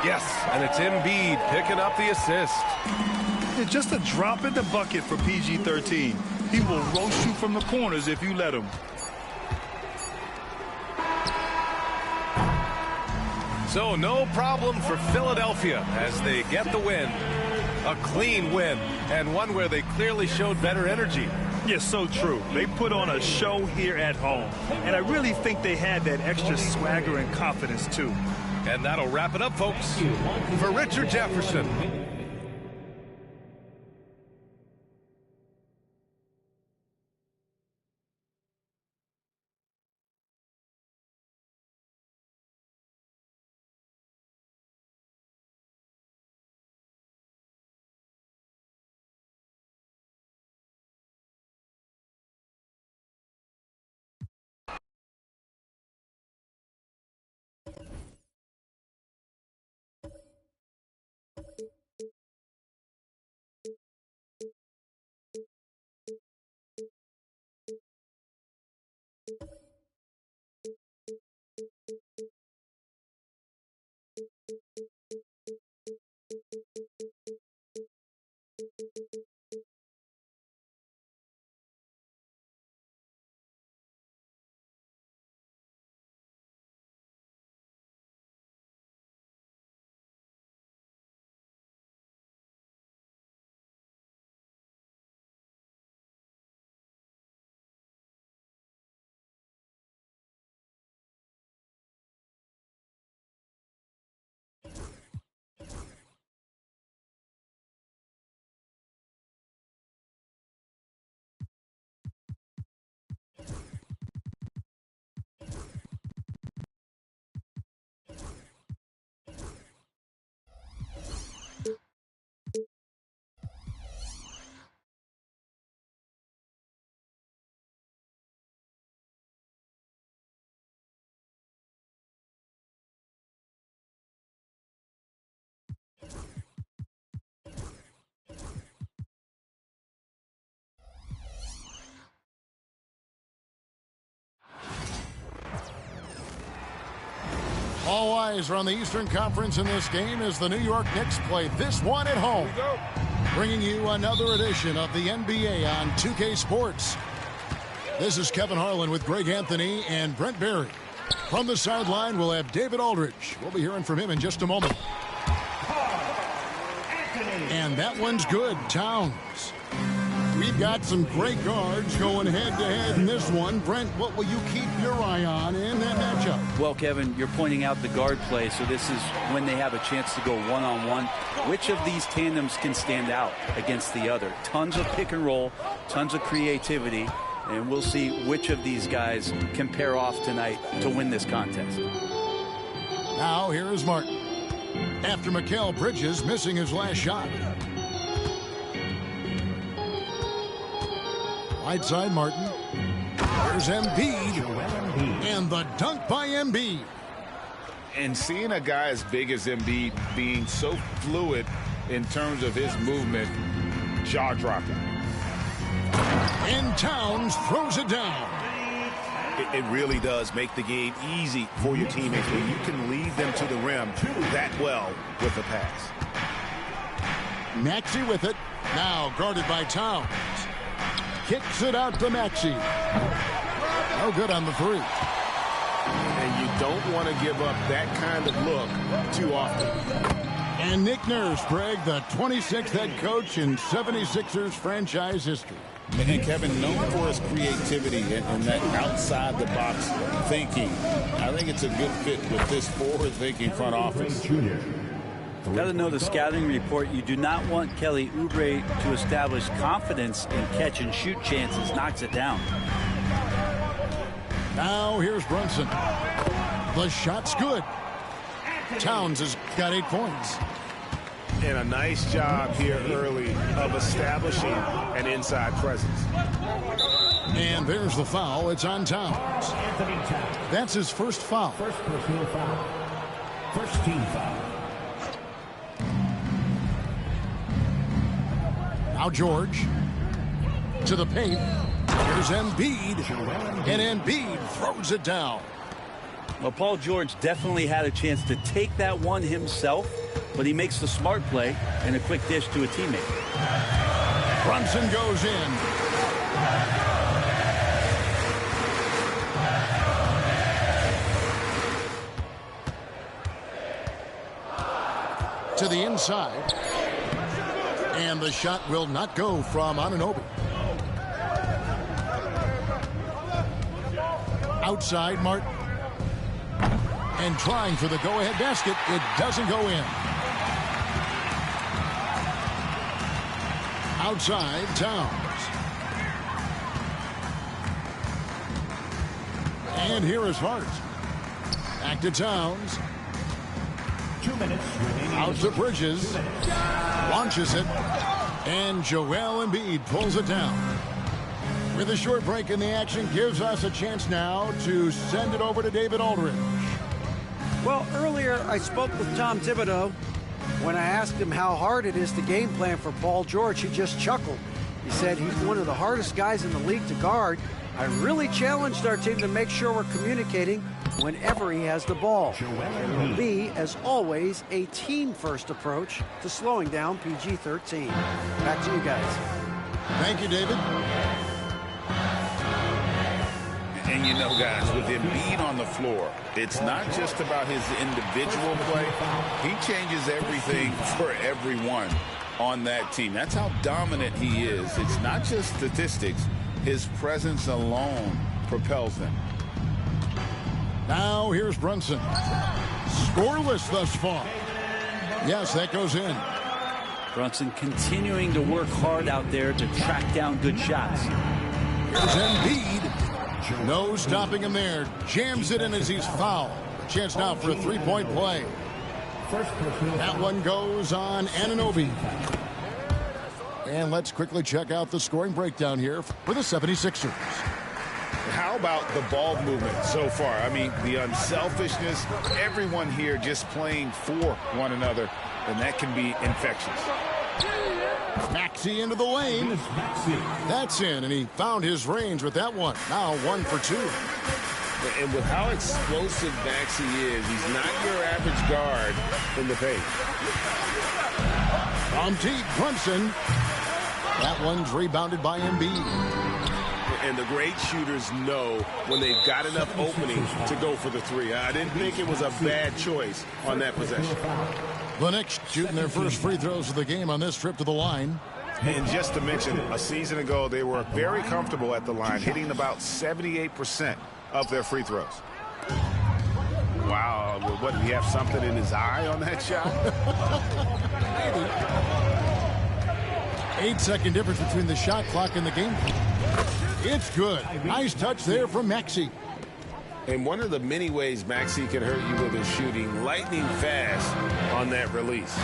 Yes, and it's Embiid picking up the assist. It's just a drop in the bucket for PG-13. He will roast you from the corners if you let him. So no problem for Philadelphia as they get the win. A clean win, and one where they clearly showed better energy. Yes, so true. They put on a show here at home, and I really think they had that extra swagger and confidence, too. And that'll wrap it up, folks. For Richard Jefferson, eyes are on the Eastern Conference in this game as the New York Knicks play this one at home. Bringing you another edition of the NBA on 2K Sports. This is Kevin Harlan with Greg Anthony and Brent Barry. From the sideline, we'll have David Aldridge. We'll be hearing from him in just a moment. And that one's good, Towns. We've got some great guards going head-to-head in this one. Brent, what will you keep your eye on in that matchup? Well, Kevin, you're pointing out the guard play, so this is when they have a chance to go one-on-one. Which of these tandems can stand out against the other? Tons of pick and roll, tons of creativity, and we'll see which of these guys can pair off tonight to win this contest. Now, here is Martin. After Mikal Bridges missing his last shot. Right side, Martin. There's Embiid. And the dunk by Embiid. And seeing a guy as big as Embiid being so fluid in terms of his movement, jaw-dropping. And Towns throws it down. It really does make the game easy for your teammates when you can lead them to the rim that well with a pass. Maxey with it. Now guarded by Towns. Kicks it out to Maxey. No good on the three. And you don't want to give up that kind of look too often. And Nick Nurse, Greg, the 26th head coach in 76ers franchise history. And Kevin, known for his creativity and that outside-the-box thinking. I think it's a good fit with this forward-thinking front office. Got to know the scouting report. You do not want Kelly Oubre to establish confidence in catch-and-shoot chances. Knocks it down. Now here's Brunson. The shot's good. Towns has got 8 points. And a nice job here early of establishing an inside presence. And there's the foul. It's on Towns. That's his first foul. First personal foul. First team foul. Now George to the paint. Here's Embiid. And Embiid throws it down. Well, Paul George definitely had a chance to take that one himself, but he makes the smart play and a quick dish to a teammate. Brunson goes in. To the inside. And the shot will not go from Anunoby. Outside, Martin. And trying for the go-ahead basket. It doesn't go in. Outside, Towns. And here is Hart. Back to Towns. 2 minutes remaining. Out to Bridges. Launches it. And Joel Embiid pulls it down. With a short break in the action, gives us a chance now to send it over to David Aldridge. Well, earlier I spoke with Tom Thibodeau. When I asked him how hard it is to game plan for Paul George, he just chuckled. He said he's one of the hardest guys in the league to guard. I really challenged our team to make sure we're communicating whenever he has the ball. It will be, as always, a team-first approach to slowing down PG-13. Back to you guys. Thank you, David. And you know, guys, with Embiid on the floor, it's not just about his individual play. He changes everything for everyone on that team. That's how dominant he is. It's not just statistics. His presence alone propels them. Now here's Brunson. Scoreless thus far. Yes, that goes in. Brunson continuing to work hard out there to track down good shots. Here's Embiid. No stopping him there. Jams it in as he's fouled. Chance now for a three-point play. That one goes on Anunoby. And let's quickly check out the scoring breakdown here for the 76ers. How about the ball movement so far? I mean, the unselfishness, everyone here just playing for one another, and that can be infectious. Maxey into the lane. That's in, and he found his range with that one. Now 1 for 2. And with how explosive Maxey is, he's not your average guard in the paint. From deep, Brunson. That one's rebounded by Embiid. And the great shooters know when they've got enough opening to go for the three. I didn't think it was a bad choice on that possession. The Knicks shooting their first free throws of the game on this trip to the line. And just to mention, a season ago, they were very comfortable at the line, hitting about 78% of their free throws. Wow, what, did he have something in his eye on that shot? 8-second difference between the shot clock and the game. It's good. Nice touch there from Maxey. And one of the many ways Maxey can hurt you with his shooting, lightning fast on that release.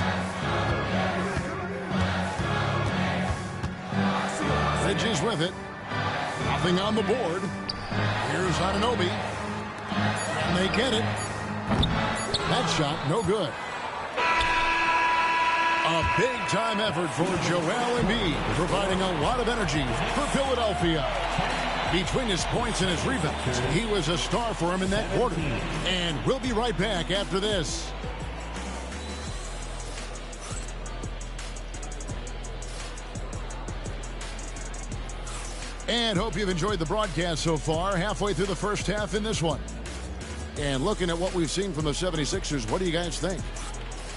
Bridges with it. Nothing on the board. Here's Anunoby. And they get it. That shot, no good. A big-time effort for Joel Embiid, providing a lot of energy for Philadelphia. Between his points and his rebounds, he was a star for him in that quarter. And we'll be right back after this. And hope you've enjoyed the broadcast so far. Halfway through the first half in this one. And looking at what we've seen from the 76ers, what do you guys think?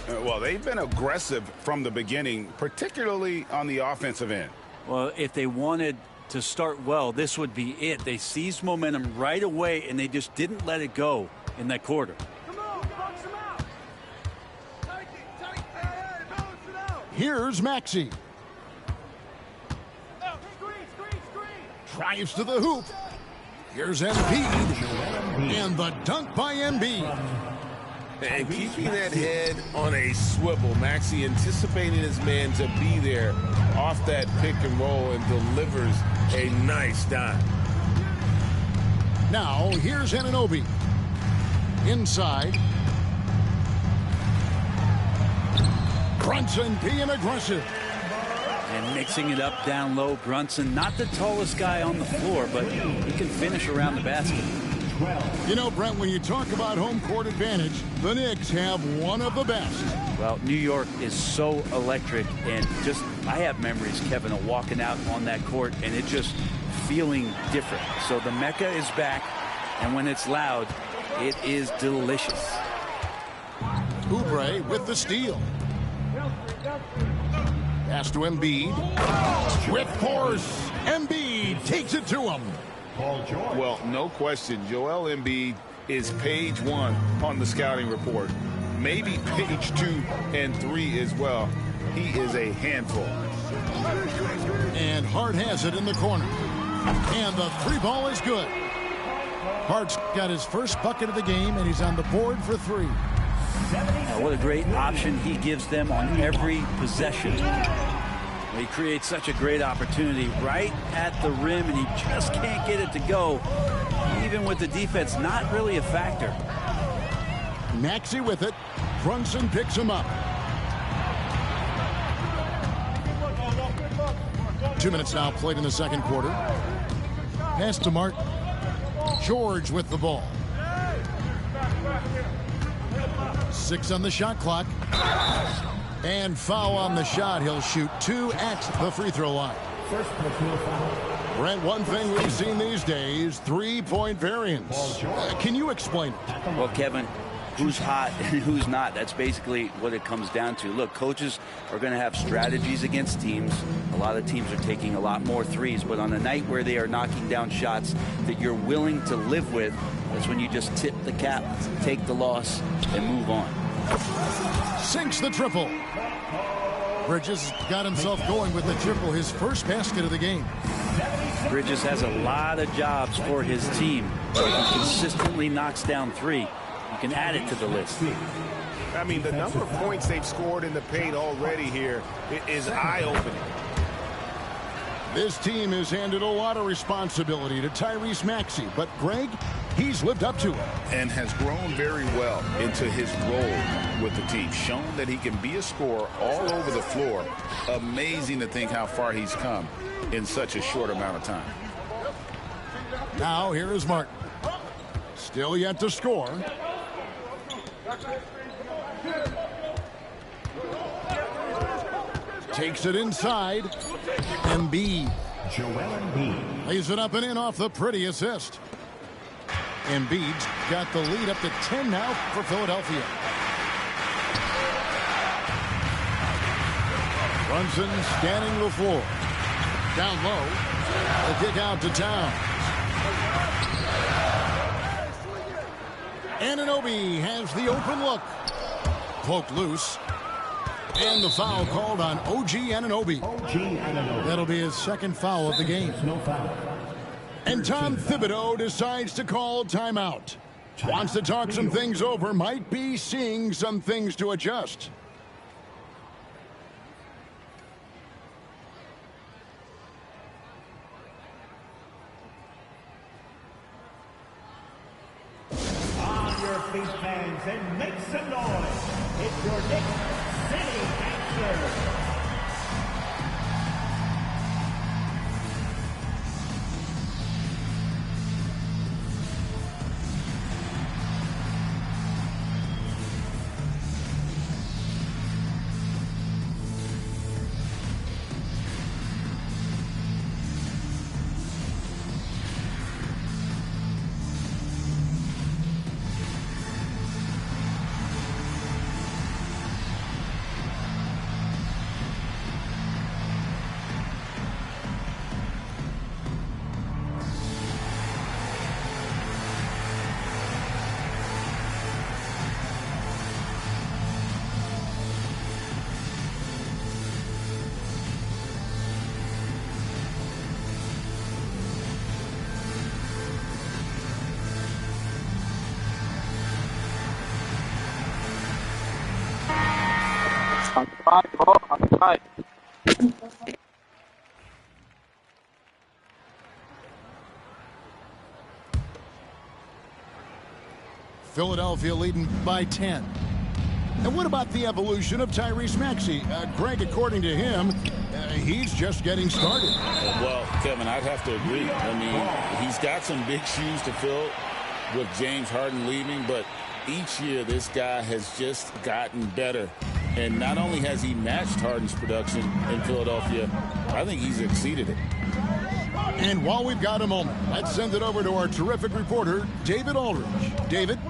Well, they've been aggressive from the beginning, particularly on the offensive end. Well, if they wanted to start well, this would be it. They seized momentum right away, and they just didn't let it go in that quarter. Here's Maxey. Drives to the hoop. Here's Embiid. And the dunk by Embiid. And keeping that head on a swivel, Maxey anticipating his man to be there off that pick and roll and delivers a nice dime. Now, here's Anunoby. Inside. Brunson being aggressive. And mixing it up down low. Brunson, not the tallest guy on the floor, but he can finish around the basket. You know, Brent, when you talk about home court advantage, the Knicks have one of the best. Well, New York is so electric, and just, I have memories, Kevin, of walking out on that court and it just feeling different. So the Mecca is back, and when it's loud, it is delicious. Oubre with the steal. Pass to Embiid. With force, Embiid takes it to him. Well, no question, Joel Embiid is page 1 on the scouting report. Maybe page 2 and 3 as well. He is a handful. And Hart has it in the corner. And the three ball is good. Hart's got his first bucket of the game, and he's on the board for 3. What a great option he gives them on every possession. He creates such a great opportunity right at the rim, and he just can't get it to go. Even with the defense, not really a factor. Maxey with it. Brunson picks him up. 2 minutes now played in the second quarter. Pass to Martin. George with the ball. 6 on the shot clock. And foul on the shot. He'll shoot 2 at the free throw line. Brent, one thing we've seen these days, 3-point variance. Can you explain it? Well, Kevin, who's hot and who's not? That's basically what it comes down to. Look, coaches are going to have strategies against teams. A lot of teams are taking a lot more threes, but on a night where they are knocking down shots that you're willing to live with, that's when you just tip the cap, take the loss, and move on. Sinks the triple. Bridges got himself going with the triple, his first basket of the game. Bridges has a lot of jobs for his team. He consistently knocks down 3. You can add it to the list. I mean, the number of points they've scored in the paint already here is eye-opening. This team has handed a lot of responsibility to Tyrese Maxey, but Greg, he's lived up to it. And has grown very well into his role with the team. Shown that he can be a scorer all over the floor. Amazing to think how far he's come in such a short amount of time. Now here is Martin. Still yet to score. Takes it inside. Embiid. Lays it up and in off the pretty assist. Embiid's got the lead up to 10 now for Philadelphia. Brunson scanning the floor. Down low. The kick out to Towns. Anunoby has the open look. Poked loose. And the foul called on OG Anunoby. That'll be his second foul of the game. And Tom Thibodeau decides to call timeout. Wants to talk some things over. Might be seeing some things to adjust. On your feet, fans, and make some noise. It's your Knicks City Answer. Philadelphia leading by 10. And what about the evolution of Tyrese Maxey? Greg, according to him, he's just getting started. Well, Kevin, I'd have to agree. I mean, he's got some big shoes to fill with James Harden leaving, but each year this guy has just gotten better. And not only has he matched Harden's production in Philadelphia, I think he's exceeded it. And while we've got a moment, let's send it over to our terrific reporter, David Aldridge. David?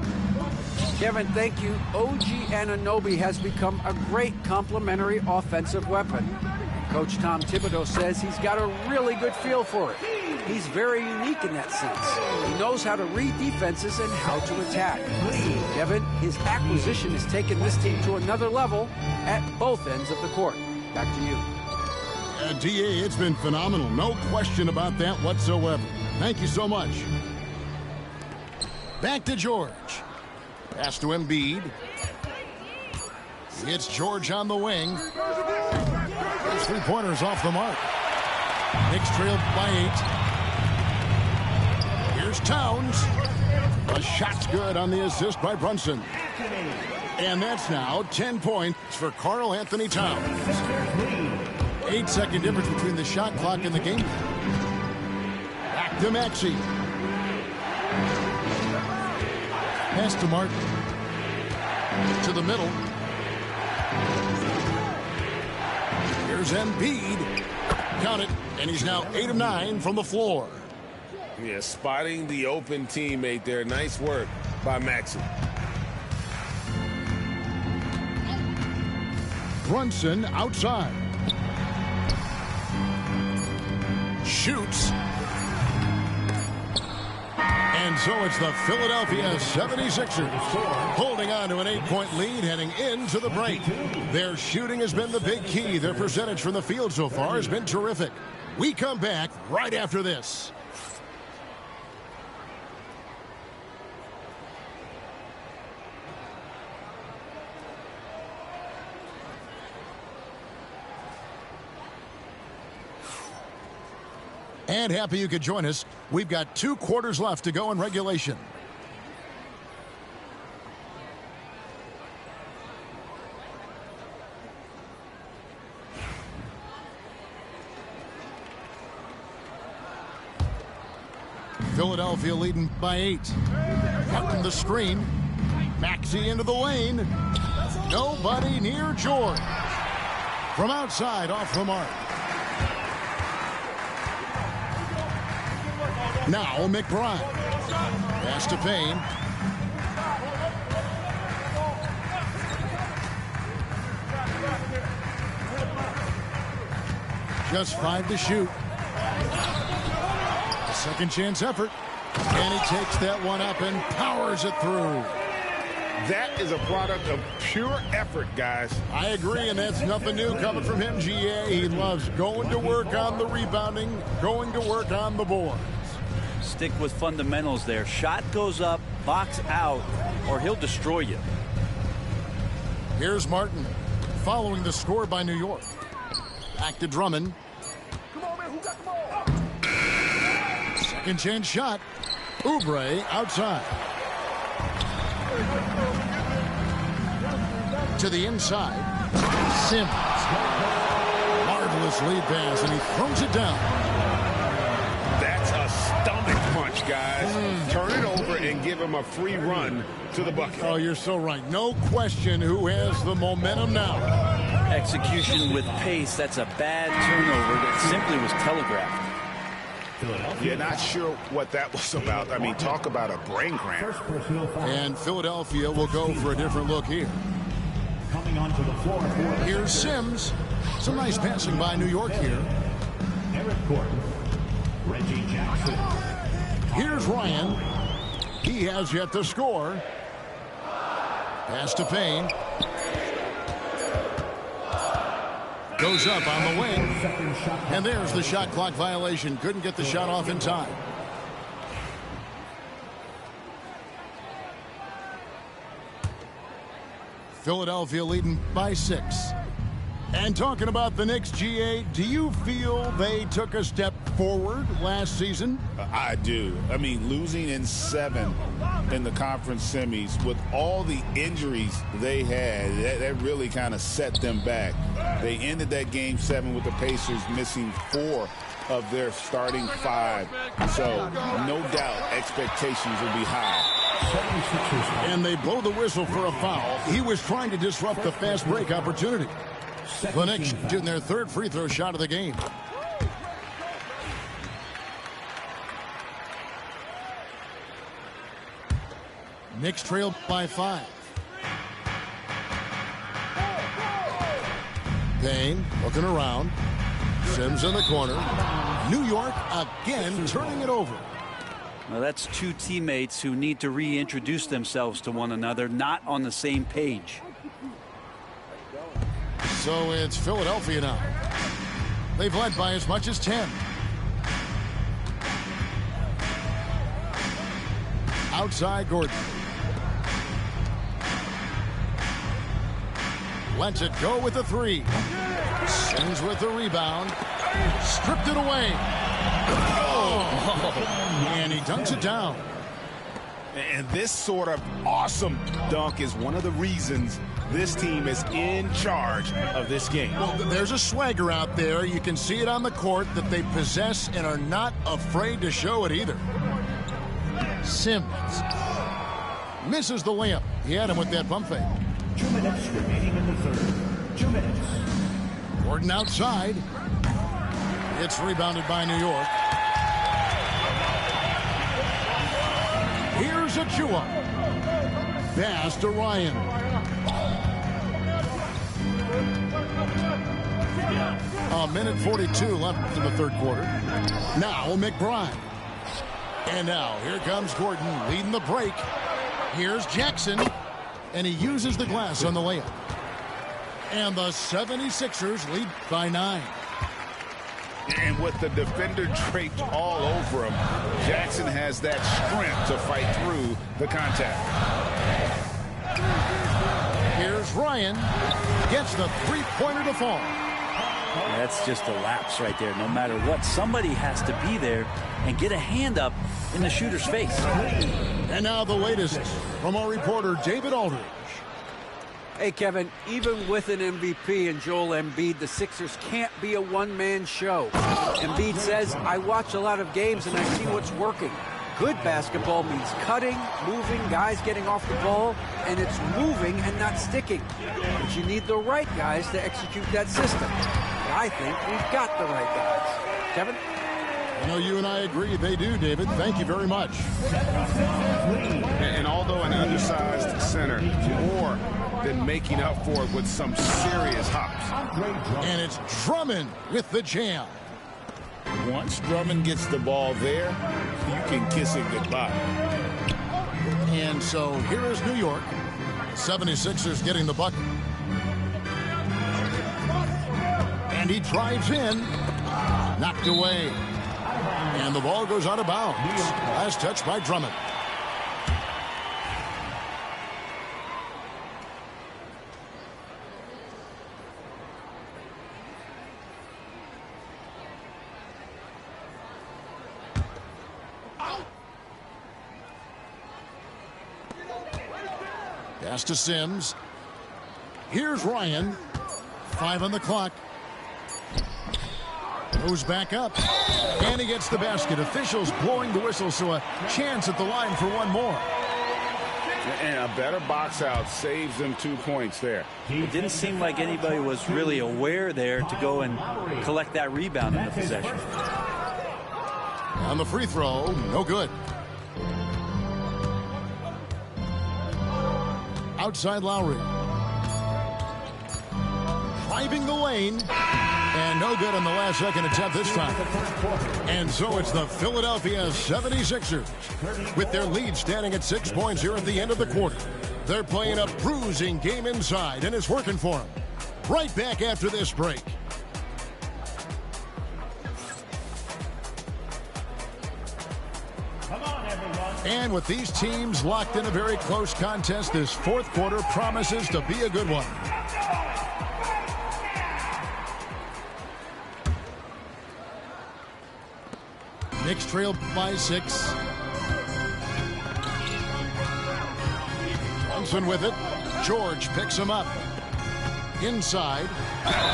Kevin, thank you. OG Anunoby has become a great complementary offensive weapon. Coach Tom Thibodeau says he's got a really good feel for it. He's very unique in that sense. He knows how to read defenses and how to attack. Kevin, his acquisition has taken this team to another level at both ends of the court. Back to you. DA, it's been phenomenal. No question about that whatsoever. Thank you so much. Back to George. Pass to Embiid. It's George on the wing. His three-pointers off the mark. Knicks trailed by 8. Here's Towns. A shot's good on the assist by Brunson. And that's now 10 points for Karl Anthony Towns. 8-second difference between the shot clock and the game. Back to Maxey. Pass to Martin. To the middle. Here's Embiid. Count it. And he's now 8 of 9 from the floor. Yeah, spotting the open teammate there. Nice work by Maxey. Brunson outside. Shoots. And so it's the Philadelphia 76ers holding on to an 8-point lead heading into the break. Their shooting has been the big key. Their percentage from the field so far has been terrific. We come back right after this. And happy you could join us. We've got 2 quarters left to go in regulation. Philadelphia leading by 8. cutting the screen. Maxey into the lane. Nobody near George. From outside, off the mark. Now McBride. Pass to Payne. Just 5 to shoot. A second chance effort. And he takes that one up and powers it through. That is a product of pure effort, guys. I agree, and that's nothing new coming from him, GA. He loves going to work on the rebounding, going to work on the boards. Stick with fundamentals there. Shot goes up, box out, or he'll destroy you. Here's Martin, following the score by New York. Back to Drummond. Second chance shot. Oubre outside. To the inside. Sims. Marvelous lead pass, and he throws it down. That's a stomach punch, guys. Turn it over and give him a free run to the bucket. Oh, you're so right. No question who has the momentum now. Execution with pace. That's a bad turnover that simply was telegraphed. You're not sure what that was about. I mean, talk about a brain cramp. And Philadelphia will go for a different look here. Coming onto the floor. Here's Sims. Some nice passing by New York here. Eric Gordon. Reggie Jackson. Here's Ryan. He has yet to score. Pass to Payne. Goes up on the wing. And there's the shot clock violation. Couldn't get the shot off in time. Philadelphia leading by 6. And talking about the Knicks, GA, do you feel they took a step forward last season? I do. I mean, losing in 7 in the conference semis with all the injuries they had, that really kind of set them back. They ended that game 7 with the Pacers missing 4 of their starting 5. So, no doubt, expectations will be high. And they blow the whistle for a foul. He was trying to disrupt the fast break opportunity. The Knicks shooting their 3rd free throw shot of the game. Knicks trail by 5. Payne looking around. Sims in the corner. New York again turning it over. Well, that's 2 teammates who need to reintroduce themselves to one another, not on the same page. So it's Philadelphia now. They've led by as much as 10. Outside Gordon. Lets it go with the 3. Sims with the rebound. Stripped it away. Oh. And he dunks it down. And this sort of awesome dunk is one of the reasons this team is in charge of this game. Well, there's a swagger out there. You can see it on the court that they possess and are not afraid to show it either. Sims misses the layup. He had him with that pump fake. 2 minutes remaining in the 3rd. 2 minutes. Gordon outside. It's rebounded by New York. Here's Achua. Pass to Ryan. A minute 42 left in the 3rd quarter. Now McBride. And now here comes Gordon leading the break. Here's Jackson. And he uses the glass on the layup. And the 76ers lead by 9. And with the defender draped all over him, Jackson has that strength to fight through the contact. Here's Ryan. Gets the 3-pointer to fall. That's just a lapse right there. No matter what, somebody has to be there and get a hand up in the shooter's face. And now the latest from our reporter, David Aldridge. Hey, Kevin, even with an MVP and Joel Embiid, the Sixers can't be a one-man show. Embiid says, I watch a lot of games and I see what's working. Good basketball means cutting, moving, guys getting off the ball, and it's moving and not sticking. But you need the right guys to execute that system. And I think we've got the right guys. Kevin? I know you and I agree they do, David. Thank you very much. And although an undersized center, more than making up for it with some serious hops. And it's Drummond with the jam. Once Drummond gets the ball there, you can kiss it goodbye. And so here is New York. The 76ers getting the bucket. And he drives in. Knocked away. And the ball goes out of bounds. Last touch by Drummond. Pass to Sims. Here's Ryan. 5 on the clock. Goes back up. And he gets the basket. Officials blowing the whistle, so a chance at the line for one more. And a better box out saves them 2 points there. It didn't seem like anybody was really aware there to go and collect that rebound in the possession. On the free throw, no good. Outside Lowry. Driving the lane. And no good on the last second attempt this time. And so it's the Philadelphia 76ers with their lead standing at 6 points here at the end of the quarter. They're playing a bruising game inside, and it's working for them. Right back after this break. And with these teams locked in a very close contest, this fourth quarter promises to be a good one. Knicks trail by 6. Brunson with it. George picks him up. Inside.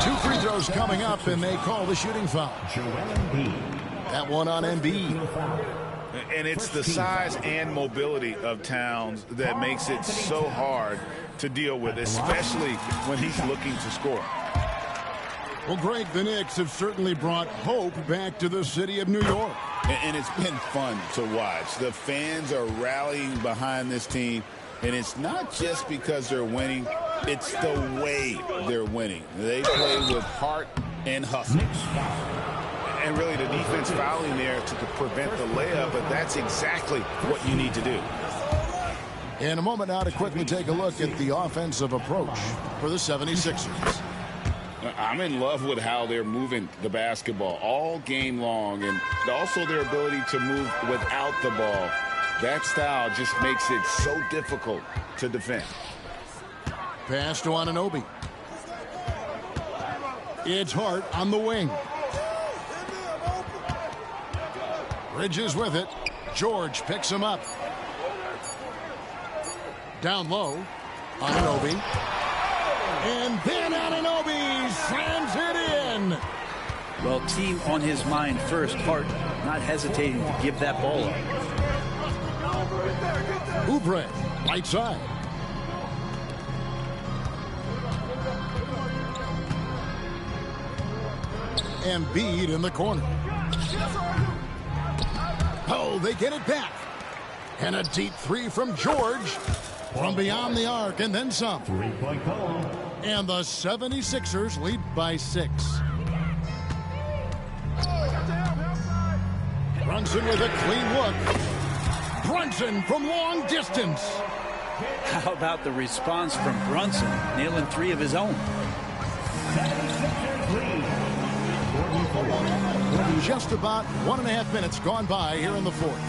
2 free throws coming up, and they call the shooting foul. That one on Embiid. And it's the size and mobility of Towns that makes it so hard to deal with, especially when he's looking to score. Well, Greg, the Knicks have certainly brought hope back to the city of New York. And it's been fun to watch. The fans are rallying behind this team, and it's not just because they're winning. It's the way they're winning. They play with heart and hustle. And really the defense fouling there to prevent the layup, but that's exactly what you need to do. In a moment now to quickly take a look at the offensive approach for the 76ers. I'm in love with how they're moving the basketball all game long, and also their ability to move without the ball. That style just makes it so difficult to defend. Pass to Anunoby. It's Hart on the wing. Bridges with it. George picks him up. Down low. Anunoby. And then Anunoby slams it in. Well, team on his mind first. Hart not hesitating to give that ball up. Oubre, right side. Embiid in the corner. Oh, they get it back. And a deep 3 from George from beyond the arc, and then some. And the 76ers lead by 6. Brunson with a clean look. Brunson from long distance. How about the response from Brunson, nailing 3 of his own? Just about 1.5 minutes gone by here in the fourth.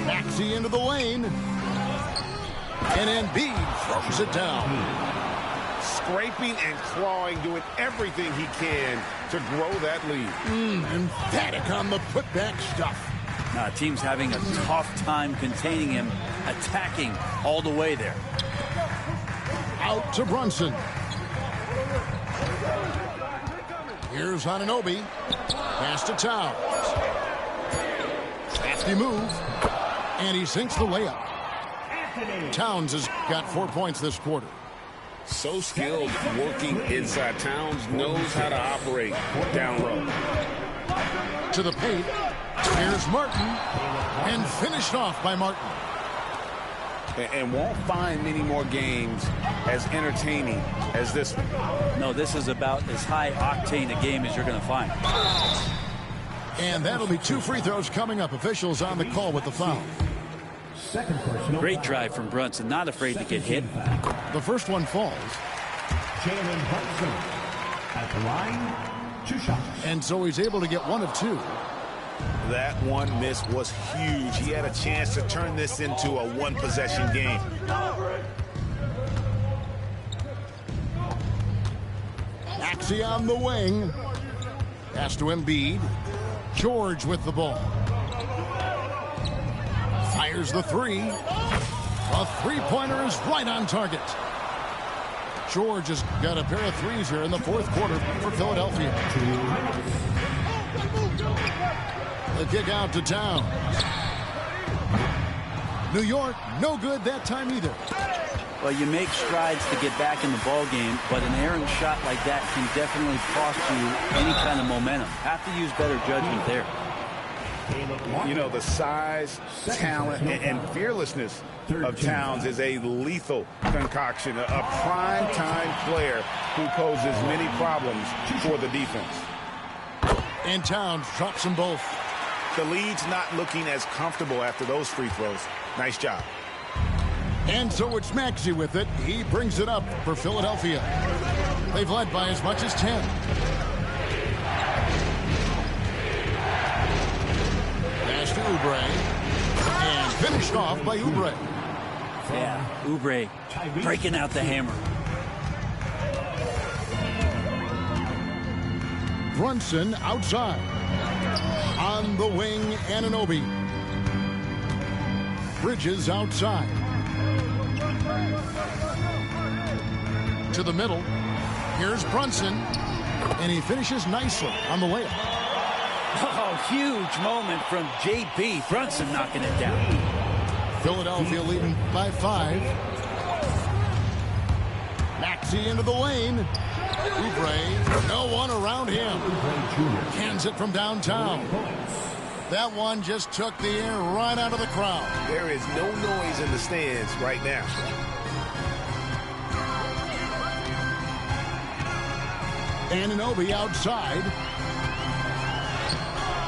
Maxey into the lane. And Embiid throws it down. Scraping and clawing, doing everything he can to grow that lead. Emphatic on the putback stuff. Team's having a tough time containing him, attacking all the way there. Out to Brunson. Here's Anunoby. Pass to Towns. Lefty move. And he sinks the layup. Towns has got 4 points this quarter. So skilled working inside. Towns knows how to operate down low. To the paint. Here's Martin. And finished off by Martin. And won't find many more games as entertaining as this one. No, this is about as high octane a game as you're going to find. And that'll be 2 free throws coming up. Officials on the call with the foul. Great drive from Brunson, not afraid to get hit. The first one falls. Jalen Brunson at the line, 2 shots. And so he's able to get 1 of 2. That one miss was huge. He had a chance to turn this into a 1-possession game. Maxey on the wing. Pass to Embiid. George with the ball. Fires the 3. A 3-pointer is right on target. George has got a pair of 3s here in the 4th quarter for Philadelphia. The kick out to Towns. New York, no good that time either. Well, you make strides to get back in the ball game, but an errant shot like that can definitely cost you any kind of momentum. Have to use better judgment there. You know, the size, talent, and fearlessness of Towns is a lethal concoction. A prime-time player who poses many problems for the defense. And Towns drops them both. The lead's not looking as comfortable after those free throws. Nice job. And so it's Maxey with it. He brings it up for Philadelphia. They've led by as much as 10. Pass to Oubre. And finished off by Oubre. Yeah, Oubre breaking out the hammer. Brunson outside. On the wing, Anunoby. Bridges outside. To the middle. Here's Brunson. And he finishes nicely on the layup. Oh, huge moment from J.B. Brunson knocking it down. Philadelphia leading by 5. Maxey into the lane. Oubre, no one around him. Cans it from downtown. That one just took the air right out of the crowd. There is no noise in the stands right now. Anunoby outside.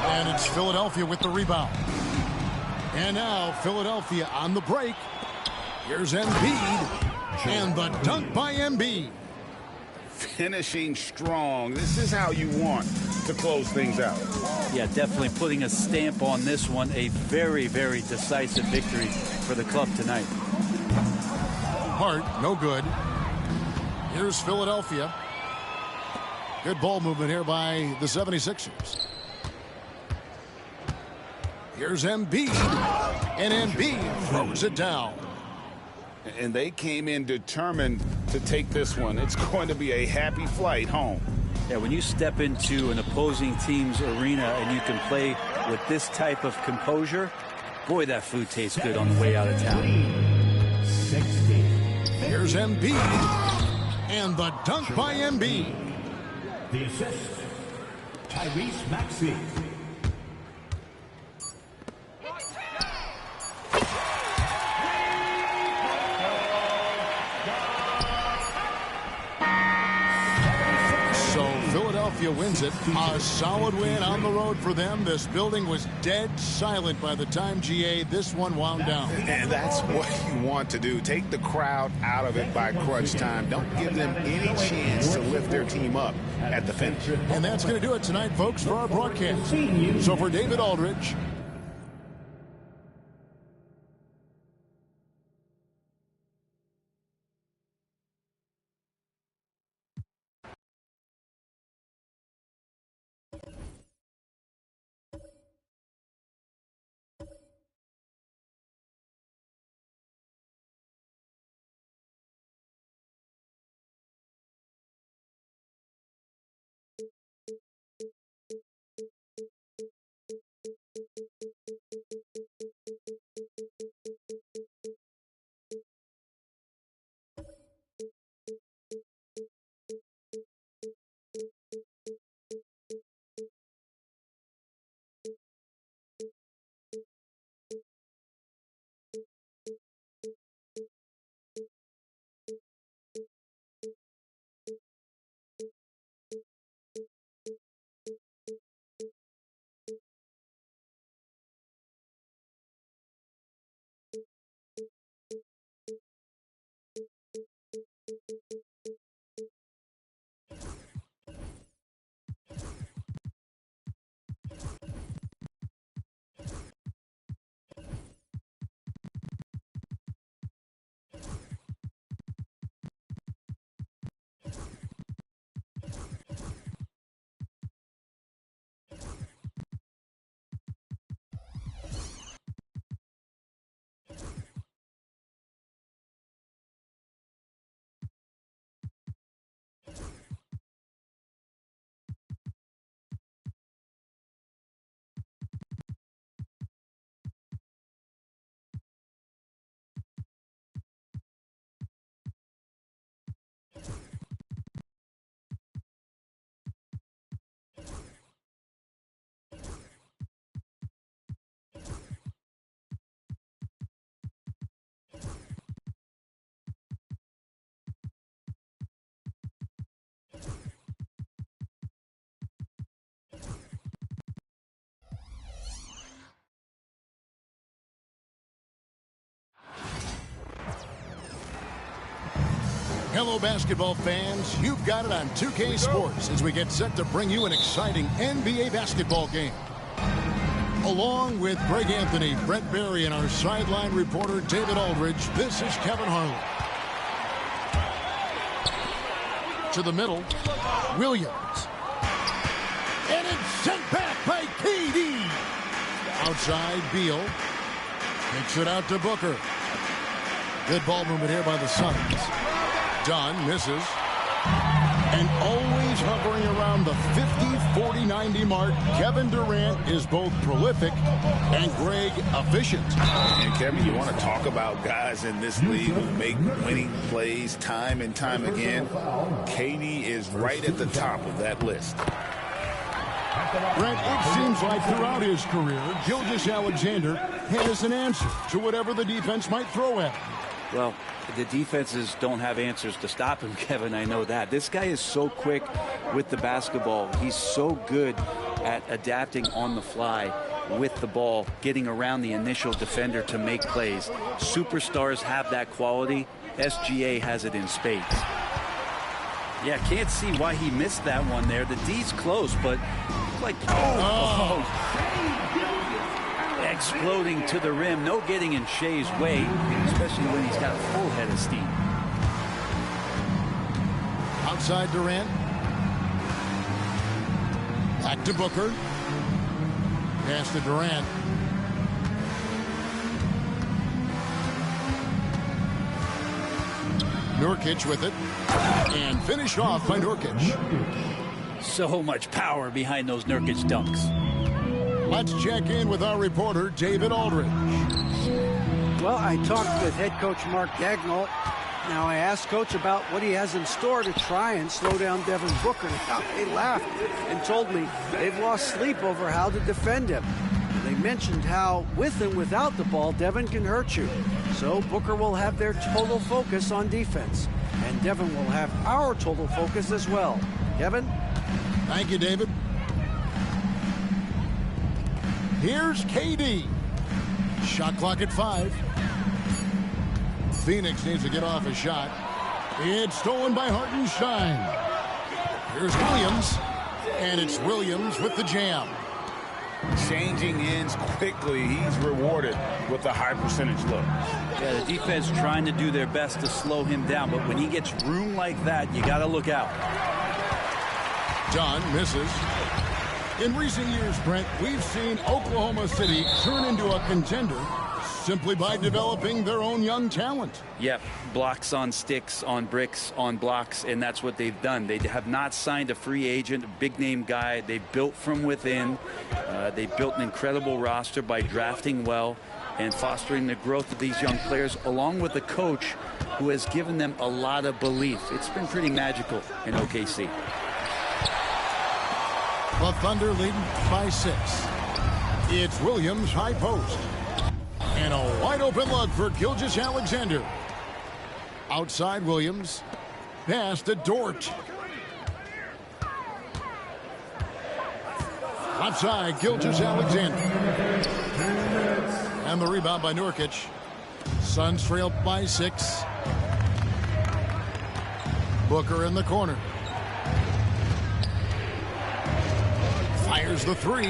And it's Philadelphia with the rebound. And now Philadelphia on the break. Here's Embiid. And the dunk by Embiid. Finishing strong. This is how you want to close things out. Yeah, definitely putting a stamp on this one. A very, very decisive victory for the club tonight. Hart, no good. Here's Philadelphia. Good ball movement here by the 76ers. Here's Embiid. And Embiid throws it down. And they came in determined to take this one. It's going to be a happy flight home. Yeah, when you step into an opposing team's arena and you can play with this type of composure, boy, that food tastes good on the way out of town. Here's Embiid. And the dunk by Embiid. The assist, Tyrese Maxey. Philadelphia wins it. A solid win on the road for them. This building was dead silent by the time GA this one wound down. And that's what you want to do. Take the crowd out of it by crunch time. Don't give them any chance to lift their team up at the finish. And that's going to do it tonight, folks, for our broadcast. So for David Aldridge, Hello, basketball fans. You've got it on 2K Sports as we get set to bring you an exciting NBA basketball game. Along with Greg Anthony, Brett Berry, and our sideline reporter, David Aldridge, this is Kevin Harlan. To the middle, Williams. And it's sent back by KD. Outside, Beal. Kicks it out to Booker. Good ball movement here by the Suns. Dunn misses. And always hovering around the 50, 40, 90 mark, Kevin Durant is both prolific and Greg efficient. And Kevin, you want to talk about guys in this league who make winning plays time and time again. KD is right at the top of that list. Brent, it seems like throughout his career, Gilgeous-Alexander has an answer to whatever the defense might throw at him. Well, the defenses don't have answers to stop him, Kevin. I know that. This guy is so quick with the basketball. He's so good at adapting on the fly with the ball, getting around the initial defender to make plays. Superstars have that quality. SGA has it in spades. Yeah, can't see why he missed that one there. The D's close, but like, exploding to the rim. No getting in Shea's way, especially when he's got a full head of steam. Outside Durant. Back to Booker. Pass to Durant. Nurkic with it. And finished off by Nurkic. So much power behind those Nurkic dunks. Let's check in with our reporter, David Aldridge. Well, I talked with head coach Mark Dagnall. Now, I asked Coach about what he has in store to try and slow down Devin Booker. Now, they laughed and told me they've lost sleep over how to defend him. They mentioned how, with and without the ball, Devin can hurt you. So Booker will have their total focus on defense. And Devin will have our total focus as well. Kevin? Thank you, David. Here's KD. Shot clock at 5. Phoenix needs to get off a shot. It's stolen by Hartenstein. Here's Williams. And it's Williams with the jam. Changing ends quickly. He's rewarded with a high percentage look. Yeah, the defense trying to do their best to slow him down, but when he gets room like that, you got to look out. Dunn misses. In recent years, Brent, we've seen Oklahoma City turn into a contender simply by developing their own young talent. Yep, blocks on sticks, on bricks, on blocks, and that's what they've done. They have not signed a free agent, a big-name guy. They built from within. They built an incredible roster by drafting well and fostering the growth of these young players, along with a coach who has given them a lot of belief. It's been pretty magical in OKC. The Thunder lead by 6. It's Williams high post. And a wide open look for Gilgeous-Alexander. Outside Williams. Pass to Dort. Outside Gilgeous-Alexander. And the rebound by Nurkic. Suns trail by 6. Booker in the corner. Fires the 3.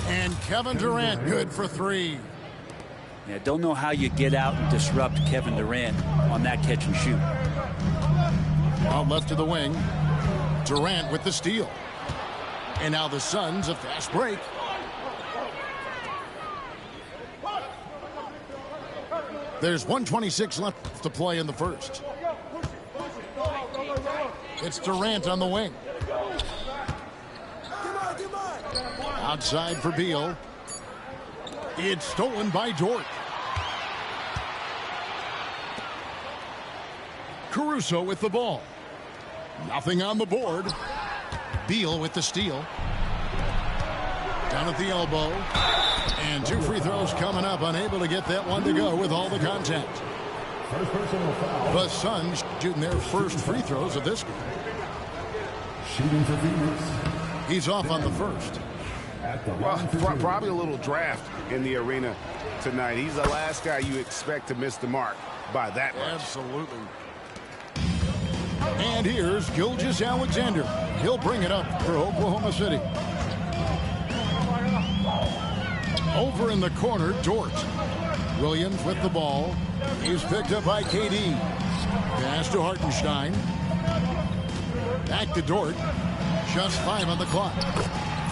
And Kevin Durant good for 3. Yeah, don't know how you get out and disrupt Kevin Durant on that catch and shoot. Out left to the wing. Durant with the steal. And now the Suns a fast break. There's 1:26 left to play in the first. It's Durant on the wing. Outside for Beal. It's stolen by Dort. Caruso with the ball. Nothing on the board. Beal with the steal. Down at the elbow. And 2 free throws coming up. Unable to get that one to go with all the contact. The Suns shooting their first free throws of this game. Shooting for Phoenix. He's off on the first. Well, probably a little draft in the arena tonight. He's the last guy you expect to miss the mark by that much. Absolutely. And here's Gilgeous-Alexander. He'll bring it up for Oklahoma City. Over in the corner, Dort. Williams with the ball. He's picked up by KD. Pass to Hartenstein. Back to Dort. Just 5 on the clock.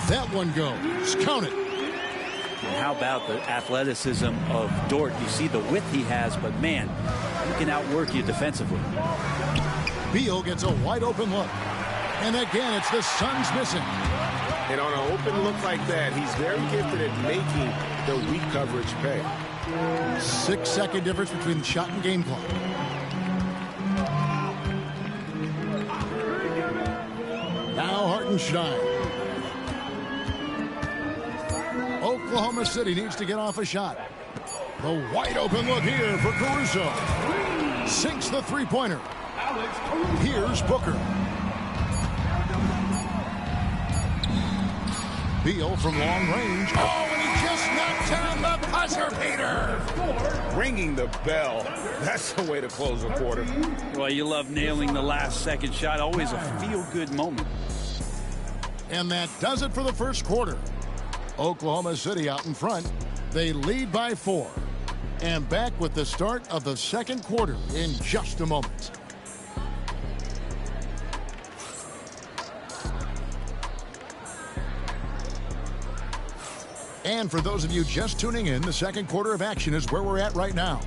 That one goes. Count it. And how about the athleticism of Dort? You see the width he has, but man, he can outwork you defensively. Beal gets a wide open look. And again, it's the Suns missing. And on an open look like that, he's very gifted at making the weak coverage pay. 6-second difference between the shot and game clock. Now Hartenstein. Oklahoma City needs to get off a shot. The wide open look here for Caruso. Sinks the three-pointer. Here's Booker. Beal from long range. Oh, and he just knocked down the buzzer beater. Ringing the bell. That's the way to close a quarter. Well, you love nailing the last second shot. Always a feel-good moment. And that does it for the first quarter. Oklahoma City out in front. They lead by 4. And back with the start of the second quarter in just a moment. And for those of you just tuning in, the second quarter of action is where we're at right now.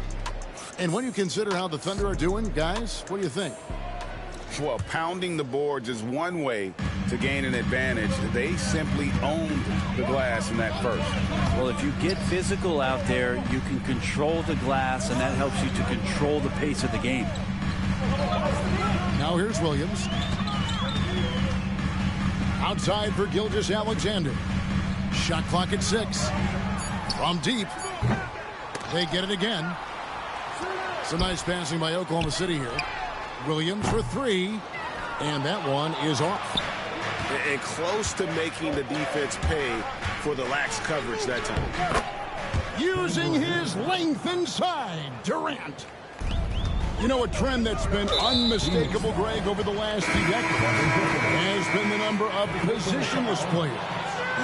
And when you consider how the Thunder are doing, guys, what do you think? Well, pounding the boards is one way to gain an advantage. They simply owned the glass in that first. Well, if you get physical out there, you can control the glass, and that helps you to control the pace of the game. Now here's Williams. Outside for Gilgeous-Alexander. Shot clock at 6. From deep. They get it again. Some nice passing by Oklahoma City here. Williams for 3. And that one is off. And close to making the defense pay for the lax coverage that time. Using his length inside, Durant. You know, a trend that's been unmistakable, Greg, over the last few decades has been the number of positionless players.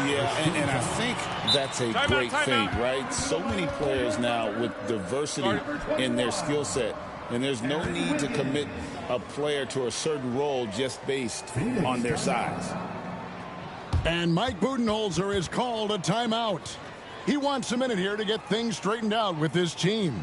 Yeah, and I think that's a great thing, right? So many players now with diversity in their skill set, and there's no need to commit a player to a certain role just based on their size. And Mike Budenholzer has called a timeout. He wants a minute here to get things straightened out with his team.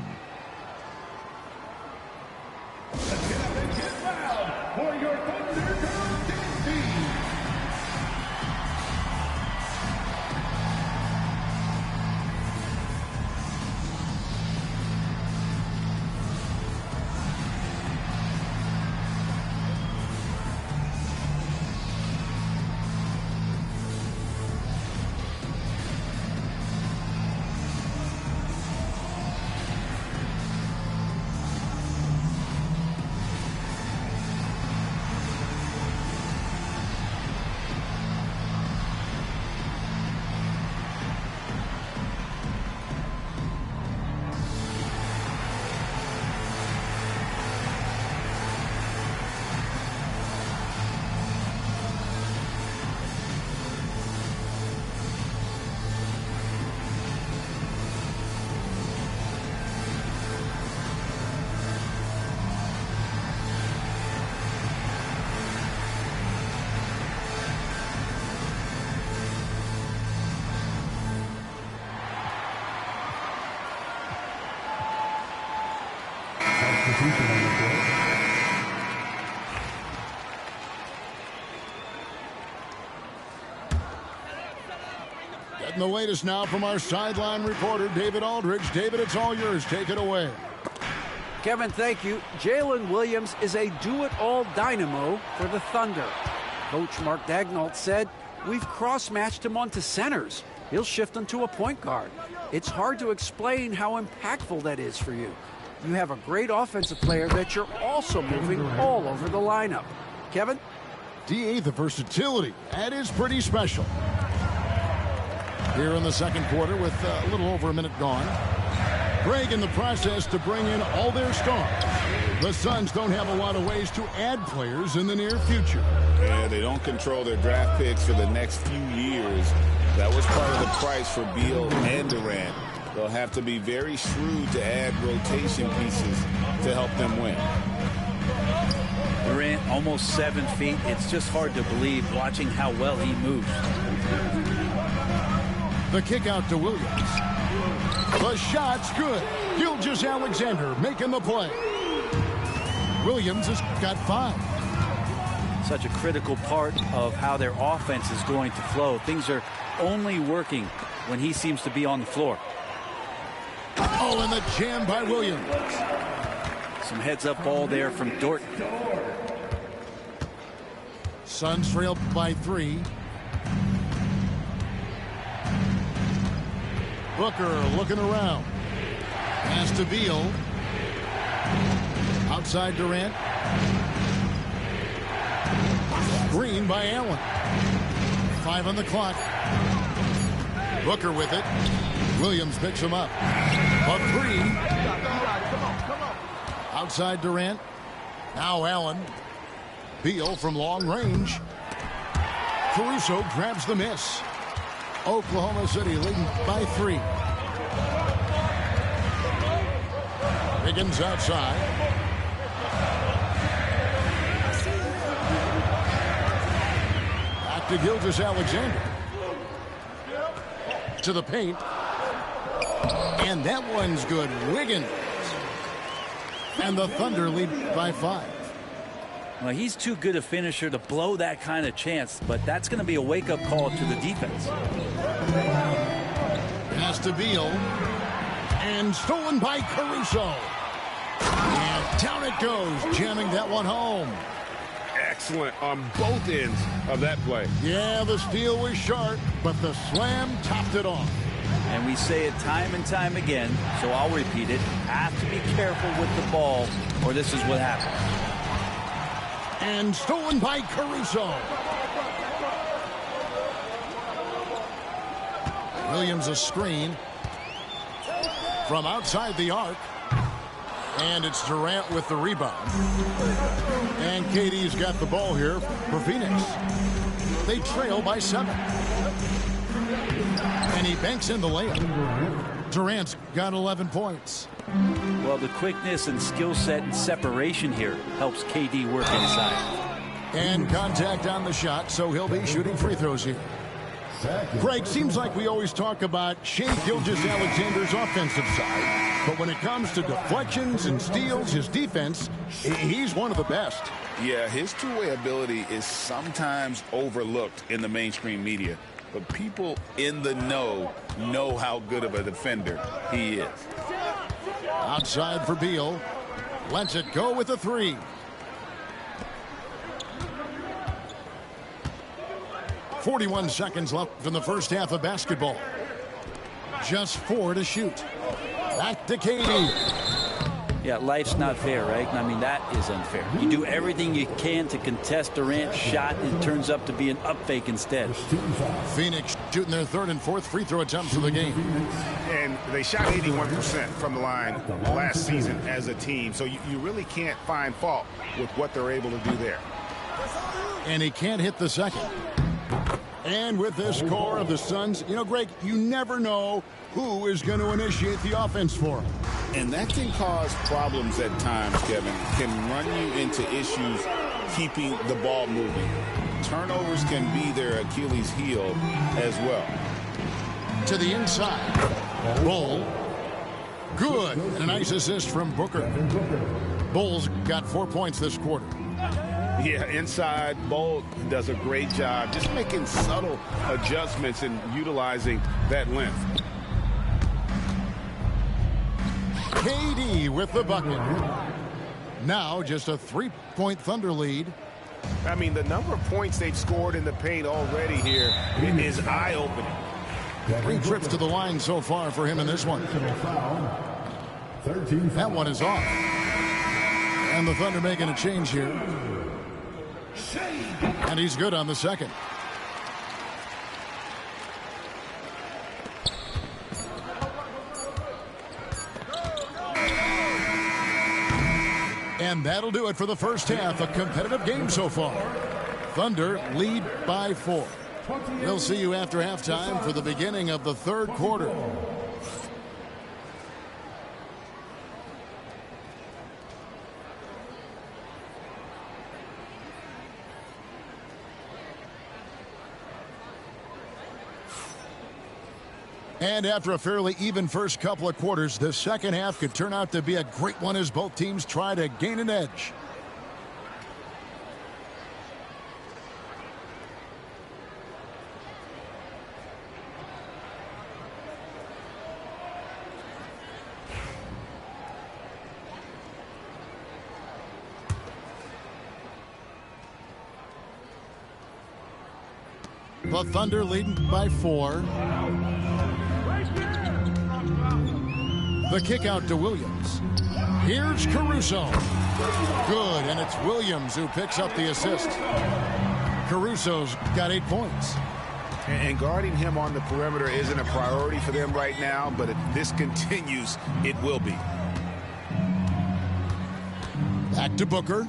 Getting the latest now from our sideline reporter, David Aldridge. David, it's all yours. Take it away. Kevin, thank you. Jalen Williams is a do-it-all dynamo for the Thunder. Coach Mark Daigneault said, "We've cross-matched him onto centers. He'll shift onto a point guard. It's hard to explain how impactful that is for you. You have a great offensive player that you're also moving all over the lineup." Kevin? DA, the versatility. That is pretty special. Here in the second quarter with a little over a minute gone. Greg, in the process to bring in all their stars, the Suns don't have a lot of ways to add players in the near future. Yeah, they don't control their draft picks for the next few years. That was part of the price for Beal and Durant. They'll have to be very shrewd to add rotation pieces to help them win. Durant almost 7 feet. It's just hard to believe watching how well he moves. The kick out to Williams. The shot's good. Gilgeous-Alexander making the play. Williams has got 5. Such a critical part of how their offense is going to flow. Things are only working when he seems to be on the floor. Oh, and the jam by Williams. Some heads-up ball there from Dort. Suns trail by 3. Booker looking around. Pass to Beal. Outside Durant. Green by Allen. 5 on the clock. Booker with it. Williams picks him up. A 3. Outside Durant. Now Allen. Beal from long range. Caruso grabs the miss. Oklahoma City leading by 3. Higgins outside. Back to Gilgeous-Alexander. To the paint. And that one's good. Wiggins. And the Thunder lead by 5. Well, he's too good a finisher to blow that kind of chance, but that's going to be a wake-up call to the defense. Pass to Beal. And stolen by Caruso. And down it goes, jamming that one home. Excellent on both ends of that play. Yeah, the steal was sharp, but the slam topped it off. And we say it time and time again, so I'll repeat it. Have to be careful with the ball, or this is what happens. And stolen by Caruso. Williams a screen from outside the arc. And it's Durant with the rebound. And KD's got the ball here for Phoenix. They trail by 7. And he banks in the layup. Durant's got 11 points. Well, the quickness and skill set and separation here helps KD work inside. And contact on the shot, so he'll be shooting free throws here. Greg, seems like we always talk about Shai Gilgeous-Alexander's offensive side, but when it comes to deflections and steals, his defense, he's one of the best. Yeah, his two-way ability is sometimes overlooked in the mainstream media, but people in the know how good of a defender he is. Outside for Beal. Lets it go with a 3. .41 seconds left in the first half of basketball. Just 4 to shoot. Back to KD. Yeah, life's not fair, right? I mean, that is unfair. You do everything you can to contest Durant's shot, and it turns up to be an up fake instead. Phoenix shooting their 3rd and 4th free throw attempts of the game. And they shot 81% from the line last season as a team, so you really can't find fault with what they're able to do there. And he can't hit the second. And with this score of the Suns, you know, Greg, you never know who is going to initiate the offense for them. And that can cause problems at times, Kevin. Can run you into issues keeping the ball moving. Turnovers can be their Achilles heel as well. To the inside. Bull. Good. And a nice assist from Booker. Bull's got 4 points this quarter. Yeah, inside, Bull does a great job just making subtle adjustments and utilizing that length. KD with the bucket. Now just a 3-point Thunder lead. I mean, the number of points they've scored in the paint already here is eye-opening. 3 trips to the line so far for him in this one. That one is off. And the Thunder making a change here. And he's good on the second. And that'll do it for the first half. A competitive game so far. Thunder lead by 4. We'll see you after halftime for the beginning of the third quarter. And after a fairly even first couple of quarters, the second half could turn out to be a great one as both teams try to gain an edge. The Thunder leading by 4. The kick out to Williams. Here's Caruso. Good, and it's Williams who picks up the assist. Caruso's got 8 points. And guarding him on the perimeter isn't a priority for them right now, but if this continues, it will be. Back to Booker.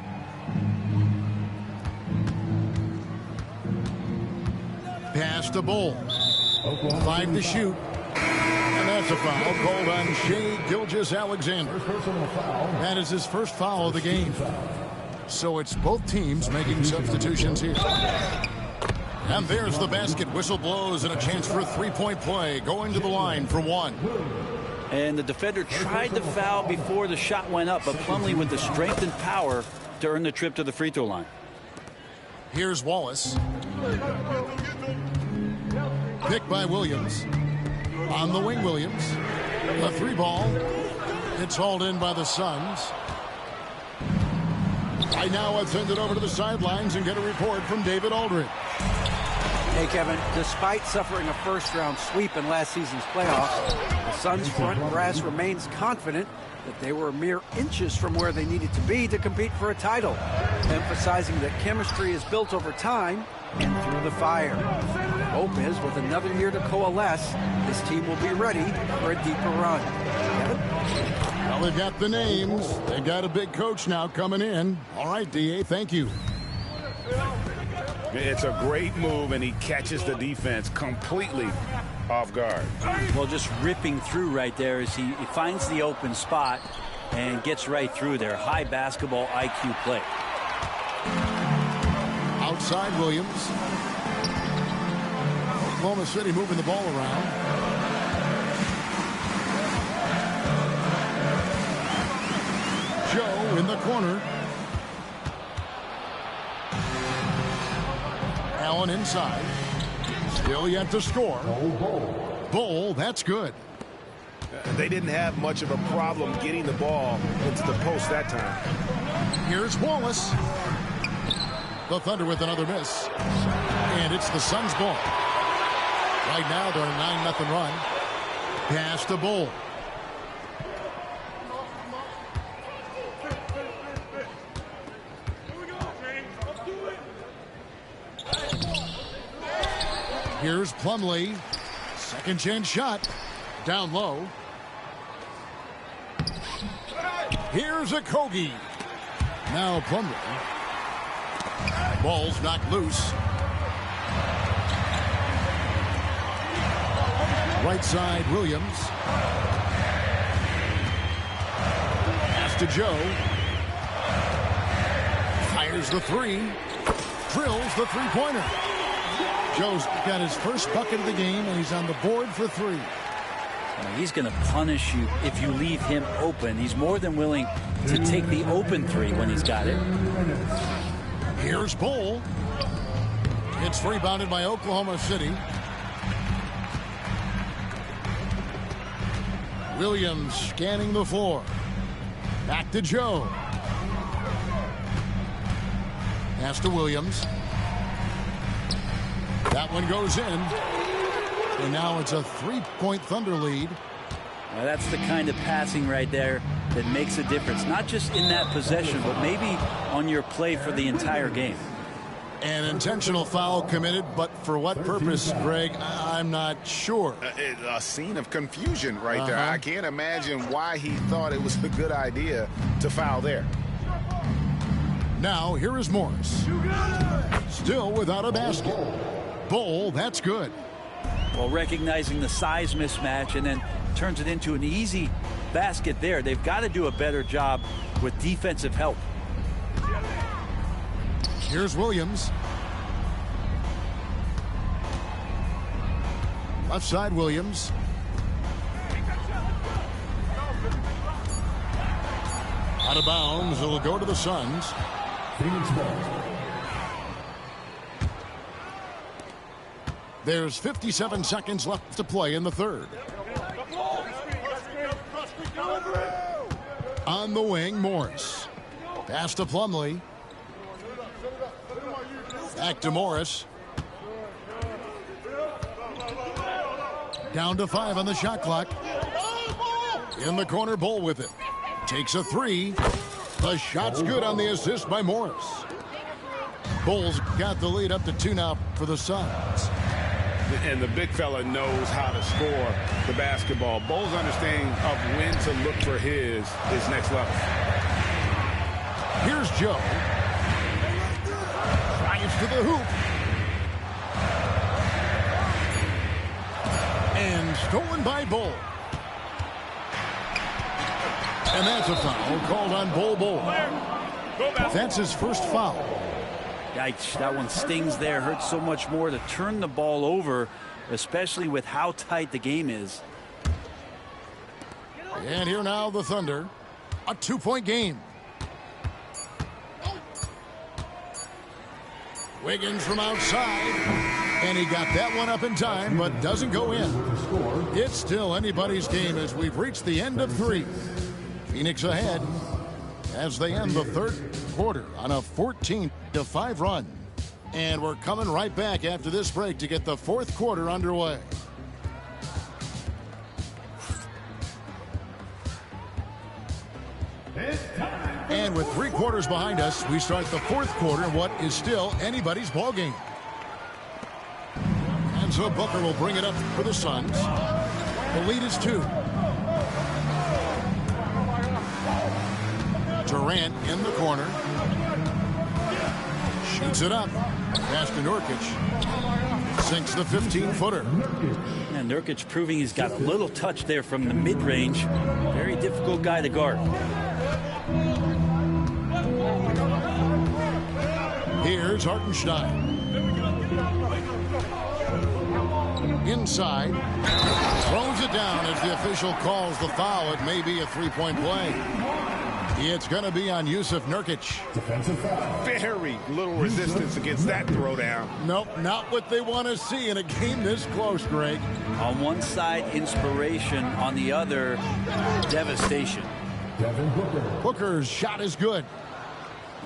Pass to Bull. 5 to shoot. And that's a foul called on Shai Gilgeous-Alexander. That is his first foul of the game. So it's both teams making substitutions here. And there's the basket. Whistle blows and a chance for a three-point play. Going to the line for 1. And the defender tried to foul before the shot went up, but Plumlee with the strength and power to earn the trip to the free throw line. Here's Wallace. Picked by Williams. On the wing, Williams. A 3-ball. It's hauled in by the Suns. Right now, I'll send it over to the sidelines and get a report from David Aldridge. Hey, Kevin, despite suffering a first-round sweep in last season's playoffs, the Suns' front brass remains confident that they were mere inches from where they needed to be to compete for a title, emphasizing that chemistry is built over time and through the fire. The hope is, with another year to coalesce, this team will be ready for a deeper run. Kevin? Well, they've got the names. They've got a big coach now coming in. All right, D.A., thank you. It's a great move, and he catches the defense completely off guard. Well, just ripping through right there as he finds the open spot and gets right through there. High basketball IQ play. Outside Williams. Oklahoma City moving the ball around. Joe in the corner. Allen inside. Still yet to score. Bull, that's good. They didn't have much of a problem getting the ball into the post that time. Here's Wallace. The Thunder with another miss. And it's the Suns' ball. Right now they're on a 9-0 run. Pass to Bull. Here's Plumlee. Second chance shot. Down low. Here's a Kogi. Now Plumlee. Ball's knocked loose. Right side, Williams. Pass to Joe. Fires the 3. Drills the three-pointer. Joe's got his first bucket of the game, and he's on the board for 3. He's going to punish you if you leave him open. He's more than willing to take the open 3 when he's got it. Here's Bull. It's rebounded by Oklahoma City. Williams scanning the floor. Back to Joe. Pass to Williams. That one goes in. And now it's a 3-point Thunder lead. Well, that's the kind of passing right there that makes a difference. Not just in that possession, but maybe on your play for the entire game. An intentional foul committed, but for what purpose, Greg, I'm not sure. A scene of confusion right there. I can't imagine why he thought it was a good idea to foul there. Now, here is Morris. Still without a basket. Bowl, that's good. Well, recognizing the size mismatch and then turns it into an easy basket there. They've got to do a better job with defensive help. Here's Williams. Left side, Williams. Out of bounds, it'll go to the Suns. There's 57 seconds left to play in the third. On the wing, Morris. Pass to Plumlee. Back to Morris. Down to 5 on the shot clock. In the corner, Bull with it. Takes a 3. The shot's good on the assist by Morris. Bull's got the lead up to 2 now for the Suns. And the big fella knows how to score the basketball. Bull's understanding of when to look for his next level. Here's Joe. Drives to the hoop. And stolen by Bull. And that's a foul called on Bull. That's his first foul. Yikes, that one stings there. Hurts so much more to turn the ball over, especially with how tight the game is. And here now the Thunder. A 2-point game. Wiggins from outside. And he got that one up in time, but doesn't go in. It's still anybody's game as we've reached the end of 3. Phoenix ahead as they end the third quarter on a 14-5 run. And we're coming right back after this break to get the fourth quarter underway. And with 3 quarters behind us, we start the fourth quarter in what is still anybody's ballgame. And so Booker will bring it up for the Suns. The lead is 2. Durant in the corner. Shoots it up. Pass to Nurkic. Sinks the 15-footer. And Nurkic proving he's got a little touch there from the mid-range. Very difficult guy to guard. Here's Hartenstein. Inside. Throws it down as the official calls the foul. It may be a 3-point play. It's going to be on Yusuf Nurkic. Defensive foul. Very little resistance against that throwdown. Nope, not what they want to see in a game this close, Greg. On one side, inspiration. On the other, devastation. Booker's shot is good.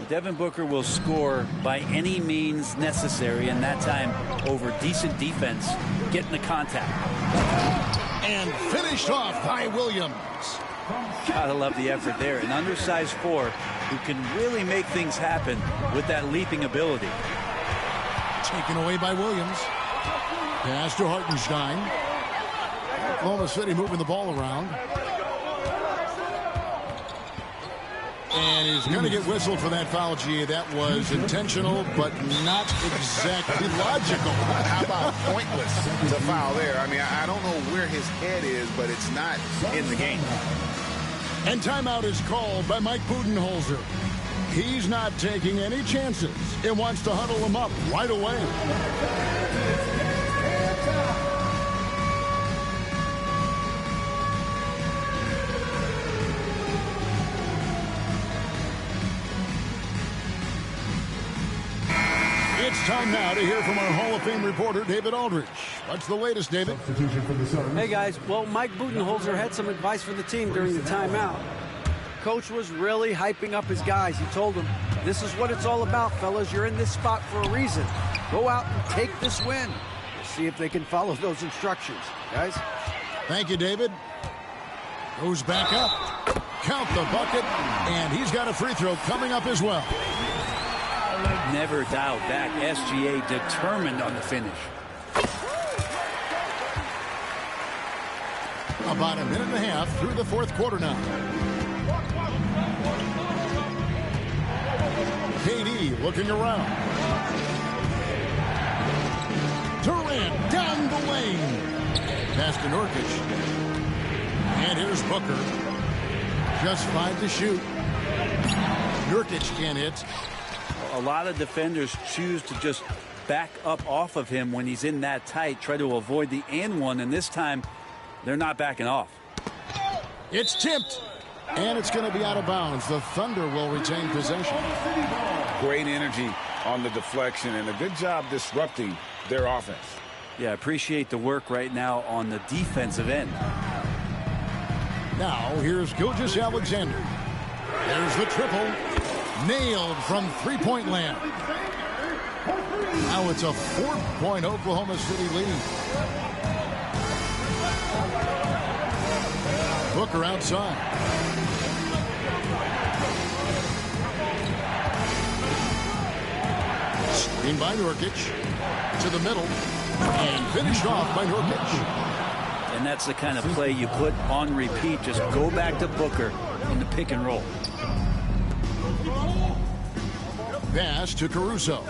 Devin Booker will score by any means necessary, and that time over decent defense, getting the contact. And finished off by Williams. Gotta love the effort there. An undersized 4 who can really make things happen with that leaping ability. Taken away by Williams. Pass to Hartenstein. Oklahoma City moving the ball around. And he's going to get whistled for that foul, G. That was intentional, but not exactly logical. How about pointless to foul there? I mean, I don't know where his head is, but it's not in the game. And timeout is called by Mike Budenholzer. He's not taking any chances. It wants to huddle him up right away. It's time now to hear from our Hall of Fame reporter, David Aldridge. What's the latest, David? Hey, guys. Well, Mike Budenholzer had some advice for the team during the timeout. Coach was really hyping up his guys. He told them, this is what it's all about, fellas. You're in this spot for a reason. Go out and take this win. We'll see if they can follow those instructions. Guys? Thank you, David. Goes back up. Count the bucket. And he's got a free throw coming up as well. Never dialed back. SGA determined on the finish. About a minute and a half through the fourth quarter now. KD looking around. Durant down the lane. Pass to Nurkic. And here's Booker. Just 5 to shoot. Nurkic can't hit. A lot of defenders choose to just back up off of him when he's in that tight, try to avoid the and one, and this time they're not backing off. It's tipped, and it's going to be out of bounds. The Thunder will retain possession. Great energy on the deflection, and a good job disrupting their offense. Yeah, appreciate the work right now on the defensive end. Now, here's Gilgeous-Alexander. There's the triple. Nailed from three-point land. Now it's a 4-point Oklahoma City lead. Booker outside. Screen by Nurkic. To the middle. And finished off by Nurkic. And that's the kind of play you put on repeat. Just go back to Booker in the pick and roll. Pass to Caruso.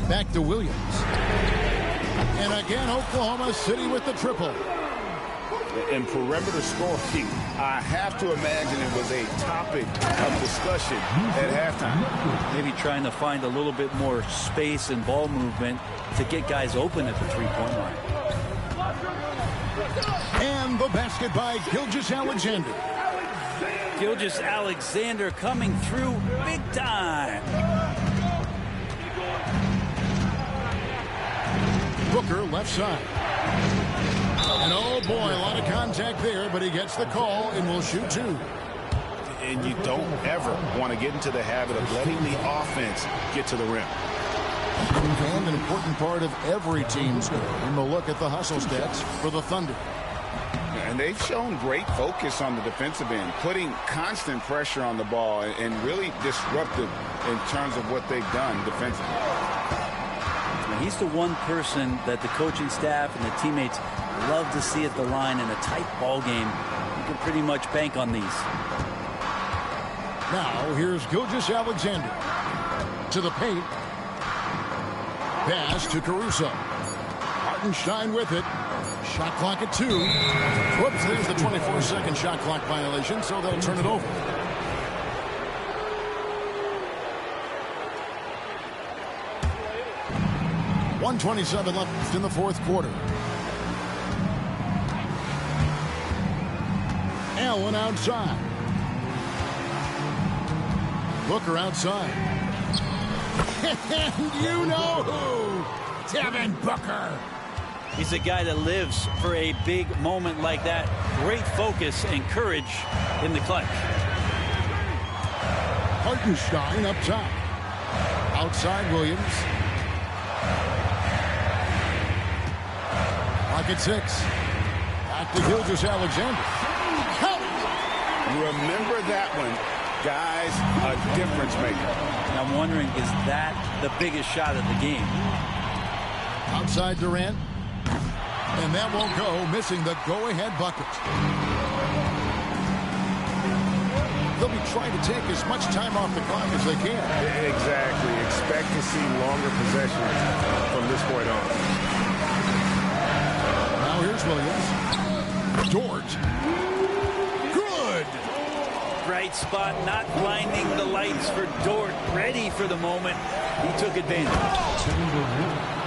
Back to Williams. And again, Oklahoma City with the triple. And perimeter scoring, I have to imagine it was a topic of discussion at halftime. Maybe trying to find a little bit more space and ball movement to get guys open at the three-point line. And the basket by Gilgeous-Alexander. Gilgeous-Alexander coming through big time. Booker left side. And oh boy, a lot of contact there, but he gets the call and will shoot 2. And you don't ever want to get into the habit of letting the offense get to the rim. And an important part of every team's game, a look at the hustle stats for the Thunder. And they've shown great focus on the defensive end, putting constant pressure on the ball and really disruptive in terms of what they've done defensively. And he's the one person that the coaching staff and the teammates love to see at the line in a tight ball game. You can pretty much bank on these. Now here's Gilgeous-Alexander to the paint. Pass to Caruso. Hartenstein with it. Shot clock at 2. Whoops, there's the 24-second shot clock violation, so they'll turn it over. .127 left in the fourth quarter. Allen outside. Booker outside. And you know who? Devin Booker. He's a guy that lives for a big moment like that. Great focus and courage in the clutch. Hartenstein up top. Outside Williams. Clock at 6. Back to Gilgeous-Alexander. Remember that one. Guys, a difference maker. And I'm wondering, is that the biggest shot of the game? Outside Durant. And that won't go, missing the go-ahead bucket. They'll be trying to take as much time off the clock as they can. Exactly. Expect to see longer possessions from this point on. Now here's Williams. Dort. Good. Bright spot, not blinding the lights for Dort. Ready for the moment. He took advantage.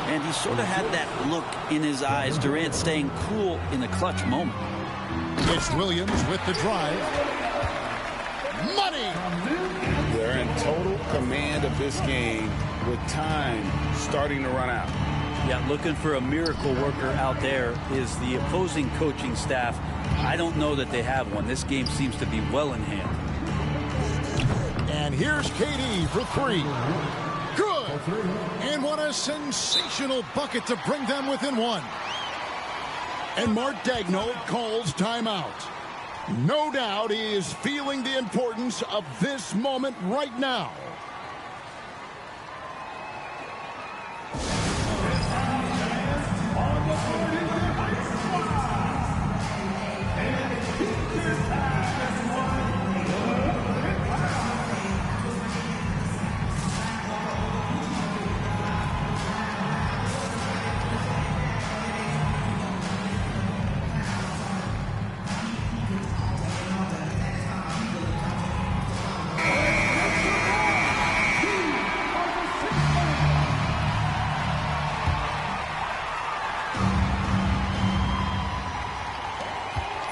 And he sort of had that look in his eyes. Durant staying cool in a clutch moment. It's Williams with the drive. Money! They're in total command of this game with time starting to run out. Yeah, looking for a miracle worker out there is the opposing coaching staff. I don't know that they have one. This game seems to be well in hand. And here's KD for 3. Good! And what a sensational bucket to bring them within 1. And Mark Daigneault calls timeout. No doubt he is feeling the importance of this moment right now.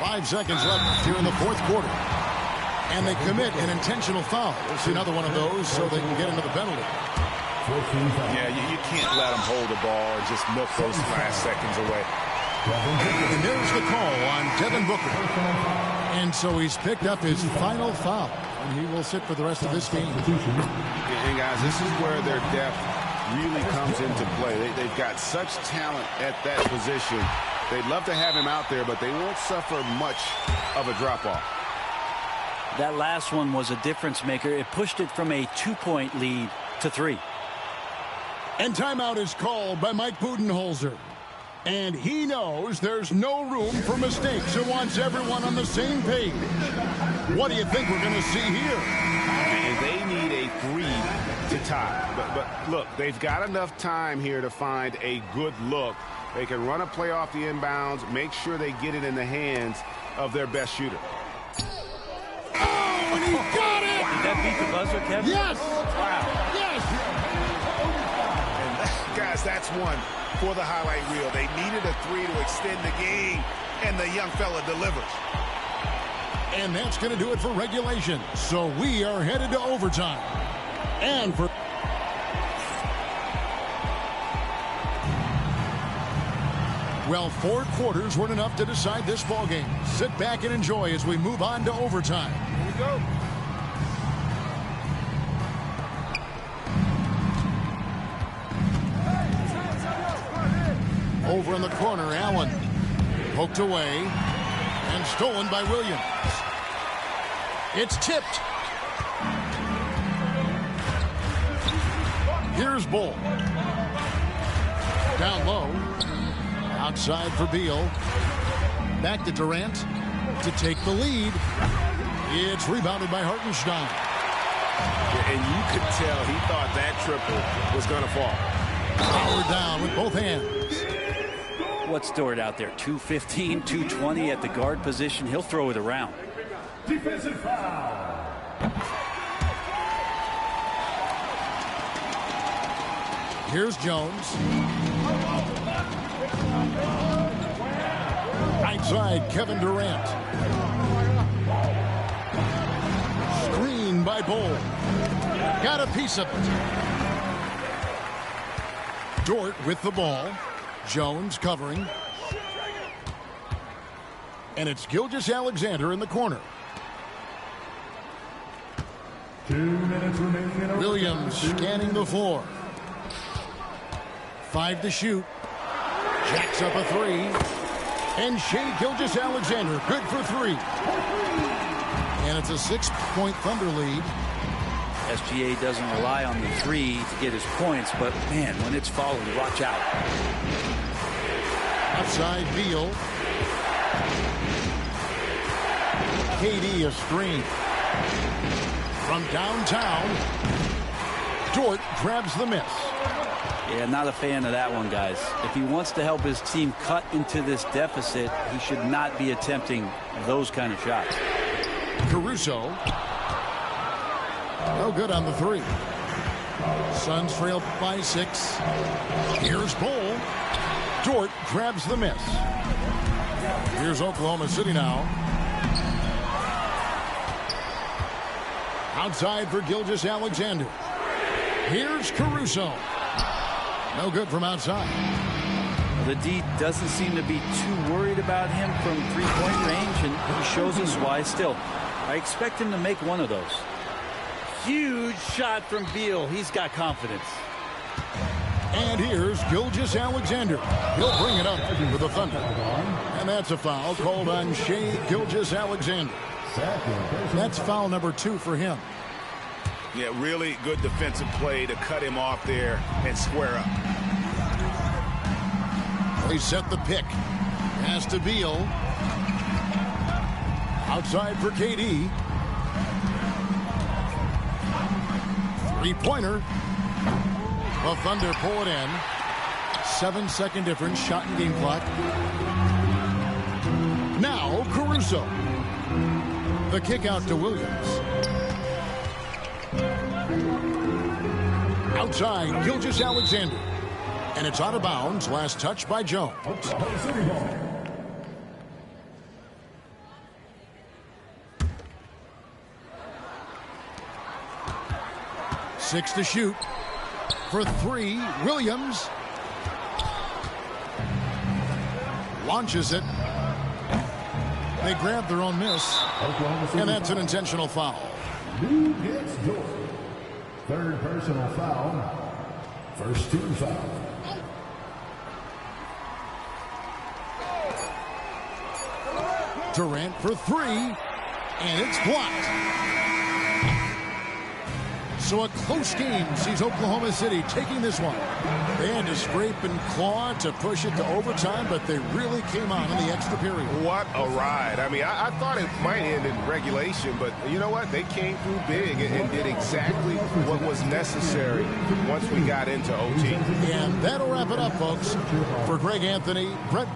5 seconds left here in the fourth quarter. And they commit an intentional foul. We'll see another one of those so they can get into the penalty. Yeah, you can't let them hold the ball and just milk those last seconds away. And there's the call on Devin Booker. And so he's picked up his final foul. And he will sit for the rest of this game. And guys, this is where their depth really comes into play. They've got such talent at that position. They'd love to have him out there, but they won't suffer much of a drop-off. That last one was a difference maker. It pushed it from a 2-point lead to 3. And timeout is called by Mike Budenholzer. And he knows there's no room for mistakes and wants everyone on the same page. What do you think we're going to see here? And they need a 3 to tie. But look, they've got enough time here to find a good look. They can run a play off the inbounds, make sure they get it in the hands of their best shooter. Oh, and he got it! Did that beat the buzzer, Kevin? Yes! Wow. Yes! And guys, that's one for the highlight reel. They needed a 3 to extend the game, and the young fella delivers. And that's going to do it for regulation. So we are headed to overtime. And for... Well, 4 quarters weren't enough to decide this ballgame. Sit back and enjoy as we move on to overtime. Here we go. Over in the corner, Allen. Poked away. And stolen by Williams. It's tipped. Here's Bull. Down low. Outside for Beal. Back to Durant to take the lead. It's rebounded by Hartenstein. And you could tell he thought that triple was going to fall. Powered down with both hands. What's Dort out there? 215, 220 at the guard position. He'll throw it around. Defensive foul. Here's Jones. Right side, Kevin Durant. Screen by Bull. Got a piece of it. Dort with the ball. Jones covering. And it's Gilgeous-Alexander in the corner. 2 minutes remaining in overtime. Williams scanning the floor. 5 to shoot. Jacks up a 3. And Shai Gilgeous-Alexander good for 3. And it's a 6-point Thunder lead. SGA doesn't rely on the 3 to get his points, but man, when it's followed, watch out. Outside Beal. KD a screen. From downtown, Dort grabs the miss. Yeah, not a fan of that one, guys. If he wants to help his team cut into this deficit, he should not be attempting those kind of shots. Caruso. No good on the 3. Suns trail by 6. Here's Bull. Dort grabs the miss. Here's Oklahoma City now. Outside for Gilgeous-Alexander. Here's Caruso. No good from outside. The D doesn't seem to be too worried about him from 3-point range, and he shows us why still. I expect him to make one of those. Huge shot from Beal. He's got confidence. And here's Gilgeous-Alexander. He'll bring it up for the Thunder. And that's a foul called on Shai Gilgeous-Alexander. That's foul number 2 for him. Yeah, really good defensive play to cut him off there and square up. They set the pick. Pass to Beal. Outside for KD. 3-pointer. The Thunder pull it in. 7-second difference. Shot and game clock. Now Caruso. The kick out to Williams. Outside, Gilgeous-Alexander. And it's out of bounds. Last touch by Jones. 6 to shoot. For 3, Williams. Launches it. They grab their own miss. And that's an intentional foul. Who gets Jordan? Third personal foul. First team foul. Durant for 3, and it's blocked. So a close game sees Oklahoma City taking this one. They had to scrape and claw to push it to overtime, but they really came on in the extra period. What a ride. I mean, I thought it might end in regulation, but you know what? They came through big and did exactly what was necessary once we got into OT. And that'll wrap it up, folks. For Greg Anthony, Brett